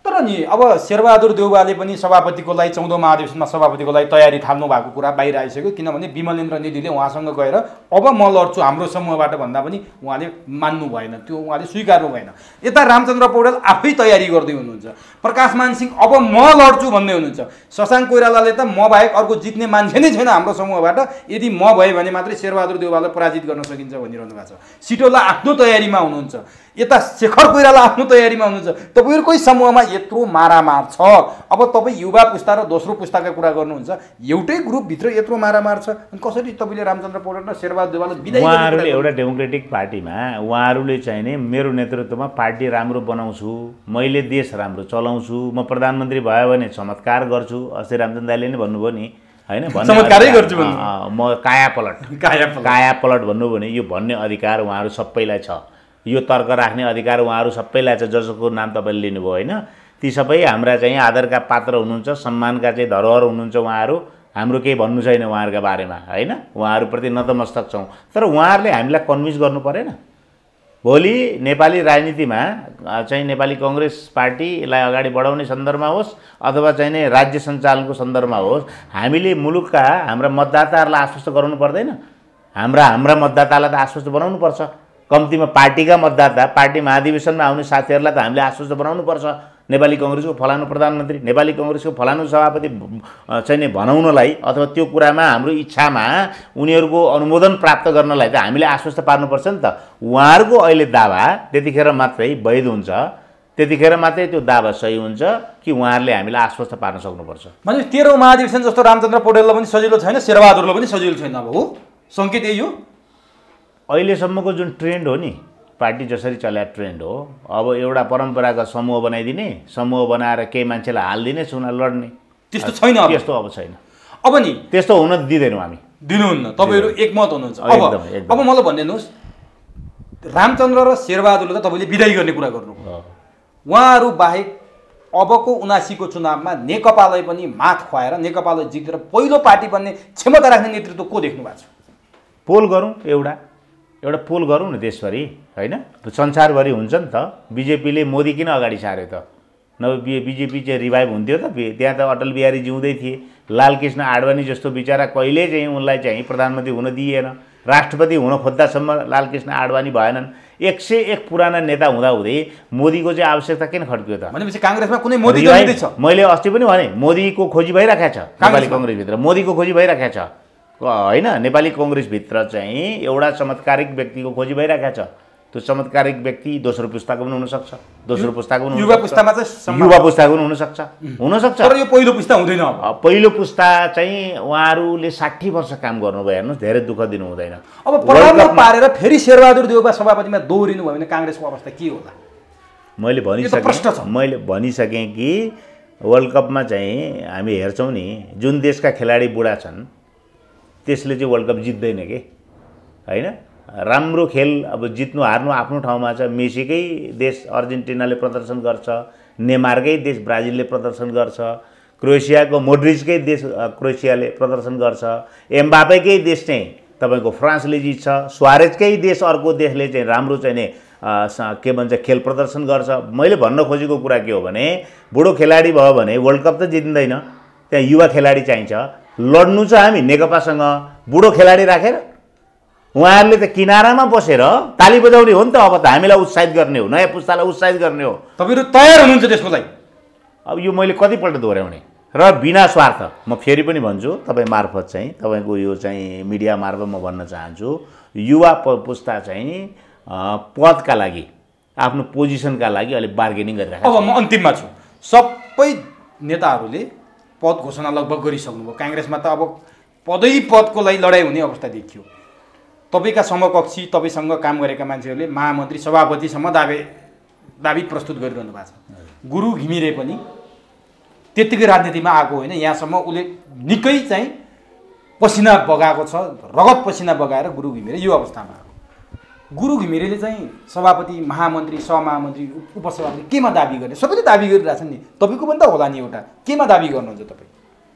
तर नि अब शेरबहादुर देउवाले पनि सभापतिको लागि 14औं महाधिवेशनमा सभापतिको लागि तयारी थाल्नु भएको कुरा बाहिर आइसक्यो। किनभने विमलेन्द्र निधिले उहाँसँग गएर अब म लड्छु हाम्रो समूहबाट भन्दा पनि उहाँले मान्नु भएन, त्यो उहाँले स्वीकार्नु भएन। यता रामचन्द्र पौडेल आफै तयारी गर्दै हुनुहुन्छ, प्रकाशमान सिंह अब म लड्छु भन्दै हुनुहुन्छ, शशाङ्क कोइरालाले त म बाहेक अर्को जित्ने मान्छे नै छैन हाम्रो समूहबाट, यदि म भए भने मात्रै शेरबहादुर देउवालाई पराजित गर्न सकिन्छ भनिरहनु भएको छ। सिटोला आफ्नो तयारीमा हुनुहुन्छ, यता शेखर कोइराला आफ्नो तयारीमा हुनुहुन्छ। तपाईँहरूकै समूहमा यत्रो मारामार छ। अब तपाईँ युवा पुस्ता र दोस्रो पुस्ताका कुरा गर्नुहुन्छ, एउटै ग्रुपभित्र यत्रो मारामार छ, अनि कसरी तपाईँले रामचन्द्र पौडेल र शेरबहादुर देउवालाई बिदाई गर्नु? उहाँहरूले एउटा डेमोक्रेटिक पार्टीमा उहाँहरूले चाहिँ नि मेरो नेतृत्वमा पार्टी राम्रो बनाउँछु, मैले देश राम्रो चलाउँछु, म प्रधानमन्त्री भयो भने चमत्कार गर्छु। अस्ति रामचन्द्र दाइले नै भन्नुभयो नि होइन, चमत्कारै गर्छु भन्नु, म कायापलट भन्नु भने यो भन्ने अधिकार उहाँहरू सबैलाई छ, यो तर्क राख्ने अधिकार उहाँहरू सबैलाई छ, जसको नाम तपाईँले लिनुभयो होइन। ती सबै हाम्रा चाहिँ आदरका पात्र हुनुहुन्छ, सम्मानका चाहिँ धरोहर हुनुहुन्छ उहाँहरू। हाम्रो केही भन्नु छैन उहाँहरूका बारेमा होइन, उहाँहरूप्रति नतमस्तक छौँ। तर उहाँहरूले हामीलाई कन्भिन्स गर्नु परेन। भोलि नेपाली राजनीतिमा चाहिँ नेपाली कङ्ग्रेस पार्टीलाई अगाडि बढाउने सन्दर्भमा होस् अथवा चाहिँ नै राज्य सञ्चालनको सन्दर्भमा होस्, हामीले मुलुकका हाम्रा मतदाताहरूलाई आश्वस्त गराउनु पर्दैन? हाम्रा मतदातालाई त आश्वस्त बनाउनुपर्छ। कम्तीमा पार्टीका मतदाता, पार्टी महाधिवेशनमा आउने साथीहरूलाई त हामीले आश्वस्त बनाउनुपर्छ। नेपाली कङ्ग्रेसको फलानु प्रधानमन्त्री, नेपाली कङ्ग्रेसको फलानु सभापति चाहिँ नि बनाउनलाई अथवा त्यो कुरामा हाम्रो इच्छामा उनीहरूको अनुमोदन प्राप्त गर्नलाई त हामीले आश्वस्त पार्नुपर्छ नि त। उहाँहरूको अहिले दावा त्यतिखेर मात्रै वैध हुन्छ, त्यतिखेर मात्रै त्यो दावा सही हुन्छ कि उहाँहरूले हामीलाई आश्वस्त पार्न सक्नुपर्छ। भने 13औं महाधिवेशन जस्तो रामचन्द्र पौडेललाई पनि सजिलो छैन, शेरबहादुरलाई पनि सजिलो छैन। अब हो सङ्केत यही हो अहिलेसम्मको जुन ट्रेन्ड हो नि, पार्टी जसरी चल्या ट्रेन्ड हो, अब एउटा परम्परागत समूह बनाइदिने, समूह बनाएर केही मान्छेलाई हालिदिने, चुनाव लड्ने, त्यस्तो छैन। त्यस्तो अब छैन। अब नि त्यस्तो हुन दिँदैनौँ हामी, दिनुहुन्न। तपाईँहरू एकमत हुनुहुन्छ। अब मलाई भनिदिनुहोस्, रामचन्द्र र शेरबहादुरले त तपाईँले बिदाई गर्ने कुरा गर्नुभयो, उहाँहरू बाहेक अबको 79 को चुनावमा नेकपालाई पनि मात खुवाएर नेकपालाई जितेर पहिलो पार्टी बन्ने क्षमता राख्ने नेतृत्व को देख्नु भएको छ? पोल गरौँ, एउटा पोल गरौँ न देशभरि होइन, संसारभरि हुन्छ नि त। बिजेपीले मोदी किन अगाडि सार्यो त? नभए बिजेपी चाहिँ रिभाइभ हुन्थ्यो त। त्यहाँ त अटल बिहारी जिउँदै थिए, लालकृष्ण आडवाणी जस्तो बिचरा कहिले चाहिँ उनलाई चाहिँ प्रधानमन्त्री हुन दिएन, राष्ट्रपति हुन खोज्दासम्म लालकृष्ण आडवाणी भएनन्। 101 पुराना नेता हुँदाहुँदै मोदीको चाहिँ आवश्यकता किन खड्कियो त? भनेपछि काङ्ग्रेसमा कुनै मोदी जनित छ? मैले अस्ति पनि भने मोदीको खोजी भइराखेको छ नेपाली कङ्ग्रेसभित्र, मोदीको खोजी भइराखेको छ होइन। नेपाली कङ्ग्रेसभित्र चाहिँ एउटा चमत्कारिक व्यक्तिको खोजी भइराखेको छ। त्यो चमत्कारिक व्यक्ति दोस्रो पुस्ताको पनि हुनसक्छ, दोस्रो पुस्ताको पनि युवा पुस्तामा चाहिँ युवा पुस्ताको पनि हुनसक्छ। तर यो पहिलो पुस्ता हुँदैन। पहिलो पुस्ता चाहिँ उहाँहरूले 60 वर्ष काम गर्नुभयो, हेर्नुहोस्, धेरै दुःख दिनु हुँदैन। अब प्रभावमा पारेर फेरि शेरबहादुर देउवा सभापतिमा दोहोरिनु भयो भने काङ्ग्रेसको अवस्था के होला? मैले भनिसकेँ कि वर्ल्ड कपमा चाहिँ हामी हेर्छौँ नि जुन देशका खेलाडी बुढा छन् त्यसले चाहिँ वर्ल्ड कप जित्दैन के हैन। राम्रो खेल अब जित्नु हार्नु आफ्नो ठाउँमा छ। मेसीकै देश अर्जेन्टिनाले प्रदर्शन गर्छ, नेमारकै देश ब्राजिलले प्रदर्शन गर्छ, क्रोएसियाको मोड्रिचकै देश क्रोएसियाले प्रदर्शन गर्छ, एम्बापेकै देश चाहिँ तपाईको फ्रान्सले जित्छ, सुआरेजकै देश अर्को देशले चाहिँ राम्रो चाहिँ नि के भन्छ खेल प्रदर्शन गर्छ। मैले भन्न खोजेको कुरा के हो भने बुढो खेलाडी भयो भने वर्ल्ड कप त जित्दैन, त्यहाँ युवा खेलाडी चाहिन्छ। लड्नु छ हामी नेकपासँग बुढो खेलाडी राखेर, उहाँहरूले त किनारामा बसेर ताली बजाउने हो नि त। अब त हामीलाई उत्साहित गर्ने हो, नयाँ पुस्तालाई उत्साहित गर्ने हो। तपाईहरु तयार हुनुहुन्छ त्यसको लागि? अब यो मैले कतिपल्ट दोहोऱ्याउने र बिना स्वार्थ म फेरि पनि भन्छु तपाईँ मार्फत चाहिँ तपाईँको यो चाहिँ मिडिया मार्फत म भन्न चाहन्छु, युवा पुस्ता चाहिँ पदका लागि आफ्नो पोजिसनका लागि अहिले बार्गेनिङ गरिरहेको छ। अब म अन्तिममा छु। सबै नेताहरूले पद घोषणा लगभग गरिसक्नुभयो। काङ्ग्रेसमा त अब पदको लागि लडाइँ हुने अवस्था देखियो। तपाईँका समकक्षी तपाईँसँग काम गरेका मान्छेहरूले महामन्त्री सभापतिसम्म दाबी प्रस्तुत गरिरहनु भएको छ। गुरु घिमिरे पनि त्यत्तिकै राजनीतिमा आएको होइन, यहाँसम्म उसले निकै चाहिँ पसिना बगाएको छ, रगत पसिना बगाएर गुरु घिमिरे यो अवस्थामा आएको। गुरु घिमिरेले चाहिँ सभापति, महामन्त्री, सहमहामन्त्री, उपसभापति केमा दाबी गर्ने? सबैले दाबी गरिरहेछन् नि, तपाईँको पनि त होला नि एउटा, केमा दाबी गर्नुहुन्छ तपाईँ?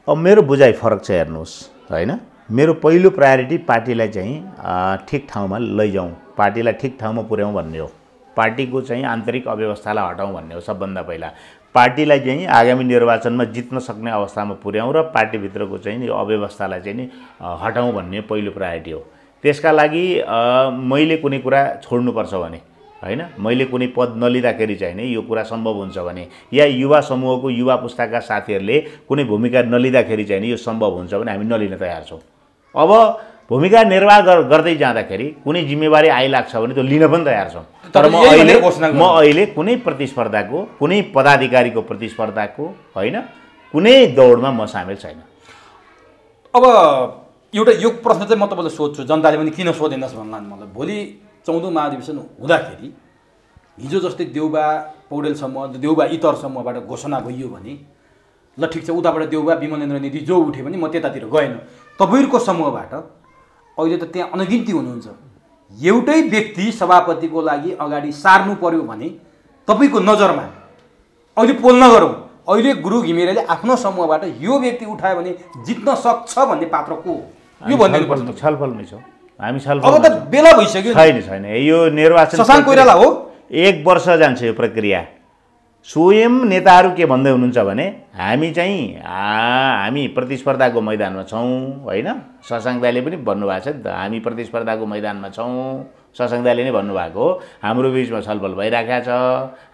अब मेरो बुझाइ फरक छ हेर्नुहोस् हैन। मेरो पहिलो प्रायोरिटी पार्टीलाई चाहिँ ठिक ठाउँमा लैजाउँ, पार्टीलाई ठिक ठाउँमा पुर्याउँ भन्ने हो। पार्टीको चाहिँ आन्तरिक अव्यवस्थालाई हटाउँ भन्ने हो सबभन्दा पहिला। पार्टीलाई चाहिँ आगामी निर्वाचनमा जित्न सक्ने अवस्थामा पुर्याउँ र पार्टीभित्रको चाहिँ नि अव्यवस्थालाई चाहिँ नि हटाउँ भन्ने पहिलो प्रायोरिटी हो। त्यसका लागि मैले कुनै कुरा छोड्नुपर्छ भने हैन, मैले कुनै पद नलिँदाखेरि चाहिँ नि यो कुरा सम्भव हुन्छ भने, या युवा समूहको युवा पुस्ताका साथीहरूले कुनै भूमिका नलिँदाखेरि चाहिँ नि यो सम्भव हुन्छ भने हामी नलिन तयार छौँ। अब भूमिका निर्वाह गर्दै जाँदाखेरि कुनै जिम्मेवारी आइलाग्छ भने त्यो लिन पनि तयार छौँ। तर म अहिले कुनै प्रतिस्पर्धाको, कुनै पदाधिकारीको प्रतिस्पर्धाको होइन, कुनै दौडमा म सामेल छैन। अब एउटा यो प्रश्न चाहिँ म तपाईँलाई सोध्छु, जनताले पनि किन सोधेनस् भन्ला मलाई। भोलि 14औं महाधिवेशन हुँदाखेरि हिजो जस्तै देउबा पौडेलसम्म, देउबा इतरसम्मबाट घोषणा भइयो भने ल ठिक छ, उताबाट देउबा विमलेन्द्र निधि जो उठे पनि म त्यतातिर गएन। तपाईँहरूको समूहबाट अहिले त त्यहाँ अनगिन्ती हुनुहुन्छ। एउटै व्यक्ति सभापतिको लागि अगाडि सार्नु पर्यो भने तपाईँको नजरमा अहिले पोल नगरौँ, अहिले गुरु घिमिरेले आफ्नो समूहबाट यो व्यक्ति उठायो भने जित्न सक्छ भन्ने पात्र को हो? यो भन्ने छलफलमै छौँ हामी। छलफल अब त बेला भइसक्यो। छैन यो निर्वाचन शशाङ्क कोइराला हो, 1 वर्ष जान्छ यो प्रक्रिया। स्वयं नेताहरू के भन्दै हुनुहुन्छ भने हामी प्रतिस्पर्धाको मैदानमा छौँ होइन। शशाङ्क दाइले पनि भन्नुभएको छ नि त, हामी प्रतिस्पर्धाको मैदानमा छौँ। शशाङ्क दाइले नै भन्नुभएको हो, हाम्रो बिचमा छलफल भइरहेको छ,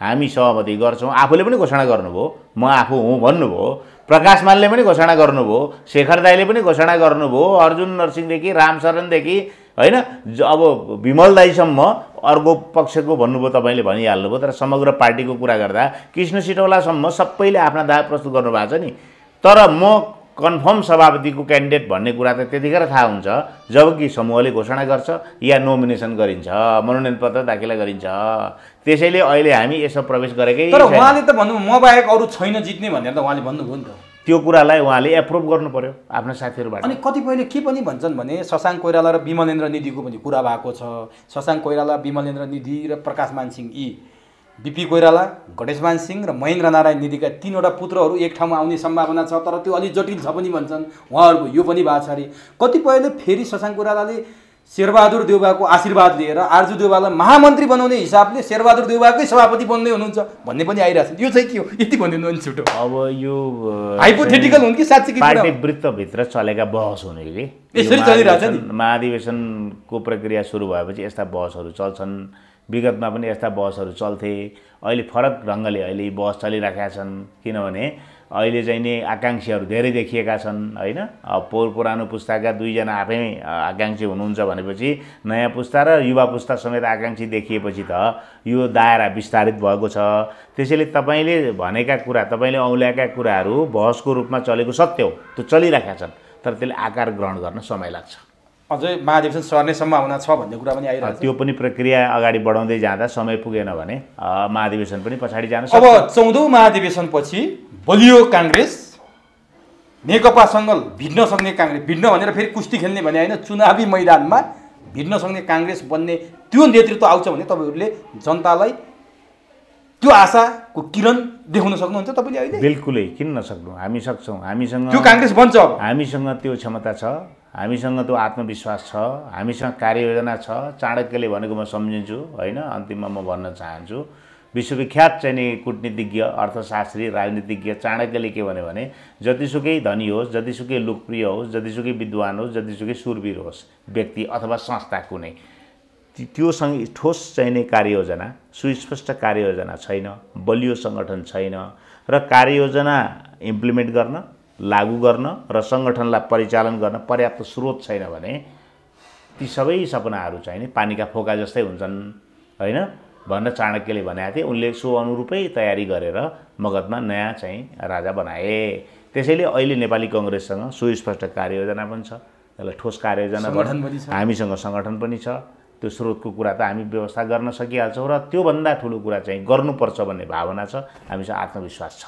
हामी सहमति गर्छौँ। आफूले पनि घोषणा गर्नुभयो, म आफू हुँ भन्नुभयो। प्रकाश मानले पनि घोषणा गर्नुभयो, शेखर दाइले पनि घोषणा गर्नुभयो, अर्जुन नरसिंहदेखि रामशरणदेखि होइन, अब विमल दाइसम्म अर्को पक्षको भन्नुभयो, तपाईँले भनिहाल्नुभयो। तर समग्र पार्टीको कुरा गर्दा कृष्ण सिटौलासम्म सबैले आफ्ना दावा प्रस्तुत गर्नुभएको छ नि। तर म कन्फर्म सभापतिको क्यान्डिडेट भन्ने कुरा त त्यतिखेर थाहा हुन्छ जबकि समूहले घोषणा गर्छ या नोमिनेसन गरिन्छ, मनोनयन पत्र दाखिला गरिन्छ। त्यसैले अहिले हामी यसमा प्रवेश गरेकै। तर उहाँले त भन्नु म बाहेक अरू छैन जित्ने भनेर त उहाँले भन्नुभयो नि त। त्यो कुरालाई उहाँले एप्रुभ गर्नु पर्यो आफ्ना साथीहरूबाट। अनि कतिपयले के पनि भन्छन् भने शशाङ्क कोइराला र विमलेन्द्र निधिको पनि कुरा भएको छ। शशाङ्क कोइराला, विमलेन्द्र निधि र प्रकाश मानसिंह, यी बिपी कोइराला, गणेशमान सिंह र महेन्द्र नारायण निधिका 3वटा पुत्रहरू एक ठाउँमा आउने सम्भावना छ। तर त्यो अलि जटिल छ पनि भन्छन् उहाँहरूको। यो पनि भएको छ अरे। कतिपयले फेरि शशाङ्क कोइरालाले शेरबहादुर देउबाको आशीर्वाद लिएर आरजु देउबालाई महामन्त्री बनाउने हिसाबले शेरबहादुर देउबाकै सभापति बन्दै हुनुहुन्छ भन्ने पनि आइरहेछ। यो चाहिँ के हो? यति भनिदिनु नि छुटो। अब यो हाइपोथेटिकल हुन् कि साँच्चै पार्टी वृत्तभित्र चलेका बहस हुने कि यसरी चलिरहेछ नि। महाधिवेशनको प्रक्रिया सुरु भएपछि यस्ता बहसहरू चल्छन्। विगतमा पनि यस्ता बहसहरू चल्थे। अहिले फरक ढङ्गले अहिले बहस चलिरहेका छन्, किनभने अहिले चाहिँ नि आकाङ्क्षीहरू धेरै देखिएका छन् होइन। पुरानो पुस्ताका 2 जना आफै आकाङ्क्षी हुनुहुन्छ भनेपछि नयाँ पुस्ता र युवा पुस्ता समेत आकाङ्क्षी देखिएपछि त यो दायरा विस्तारित भएको छ। त्यसैले तपाईँले भनेका कुरा, तपाईँले औल्याएका कुराहरू बहसको रूपमा चलेको सत्य हो, त्यो चलिरहेका छन्। तर त्यसले आकार ग्रहण गर्न समय लाग्छ। अझै महाधिवेशन सर्ने सम्भावना छ भन्ने कुरा पनि आइरहेको छ। त्यो पनि प्रक्रिया अगाडि बढाउँदै जाँदा समय पुगेन भने महाधिवेशन पनि पछाडि जान सक्छ। अब 14औं महाधिवेशनपछि बलियो काङ्ग्रेस, नेकपासँग भिड्न सक्ने काङ्ग्रेस, भिड्न भनेर फेरि कुस्ती खेल्ने भने होइन, चुनावी मैदानमा भिड्न सक्ने काङ्ग्रेस बन्ने त्यो नेतृत्व आउँछ भने तपाईँहरूले जनतालाई त्यो आशाको किरण देखाउन सक्नुहुन्छ तपाईँले अहिले? बिल्कुलै, किन नसक्नु, हामी सक्छौँ। हामीसँग त्यो काङ्ग्रेस बन्छ। अब हामीसँग त्यो क्षमता छ, हामीसँग त्यो आत्मविश्वास छ, हामीसँग कार्ययोजना छ। चाणक्यले भनेको म सम्झिन्छु होइन। अन्तिममा म भन्न चाहन्छु, विश्वविख्यात चाहिने कूटनीतिज्ञ, अर्थशास्त्री, राजनीतिज्ञ चाणक्यले के भन्यो भने जतिसुकै धनी होस्, जतिसुकै लोकप्रिय होस्, जतिसुकै विद्वान होस्, जतिसुकै सुरवीर होस् व्यक्ति अथवा संस्था कुनै, त्योसँग ठोस चाहिने कार्ययोजना, सुस्पष्ट कार्ययोजना छैन, बलियो सङ्गठन छैन र कार्ययोजना इम्प्लिमेन्ट गर्न, लागू गर्न र सङ्गठनलाई परिचालन गर्न पर्याप्त स्रोत छैन भने ती सबै सपनाहरू चाहिने पानीका फोका जस्तै हुन्छन् होइन भनेर चाणक्यले भनेका थिए। उनले सो अनुरूपै तयारी गरेर मगधमा नयाँ चाहिँ राजा बनाए। त्यसैले अहिले नेपाली कङ्ग्रेससँग सुस्पष्ट कार्ययोजना पनि छ, त्यसलाई ठोस कार्ययोजना पनि छ, हामीसँग सङ्गठन पनि छ। त्यो स्रोतको कुरा त हामी व्यवस्था गर्न सकिहाल्छौँ र त्योभन्दा ठुलो कुरा चाहिँ गर्नुपर्छ भन्ने भावना छ, हामीसँग आत्मविश्वास छ,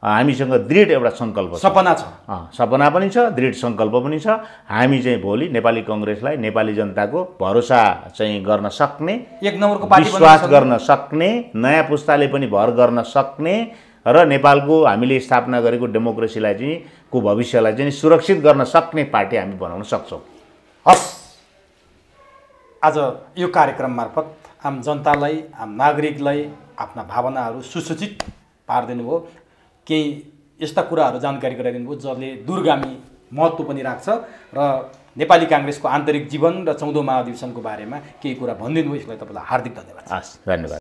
हामीसँग दृढ एउटा सङ्कल्प छ, सपना छ। सपना पनि छ, दृढ सङ्कल्प पनि छ। हामी चाहिँ भोलि नेपाली कङ्ग्रेसलाई नेपाली जनताको भरोसा चाहिँ गर्न सक्ने, एक नम्बरको पार्टी विश्वास गर्न सक्ने, नयाँ पुस्ताले पनि भर गर्न सक्ने र नेपालको हामीले स्थापना गरेको डेमोक्रेसीलाई चाहिँ को भविष्यलाई चाहिँ सुरक्षित गर्न सक्ने पार्टी हामी बनाउन सक्छौँ। हस्, आज यो कार्यक्रम मार्फत आम जनतालाई, आम नागरिकलाई आफ्ना भावनाहरू सुसूचित पारिदिनु भयो। केही यस्ता कुराहरू जानकारी गराइदिनु भयो जसले दूरगामी महत्त्व पनि राख्छ र नेपाली काङ्ग्रेसको आन्तरिक जीवन र 14औं महाधिवेशनको बारेमा केही कुरा भनिदिनु भयो। यसलाई तपाईँलाई हार्दिक धन्यवाद। हस्, धन्यवाद।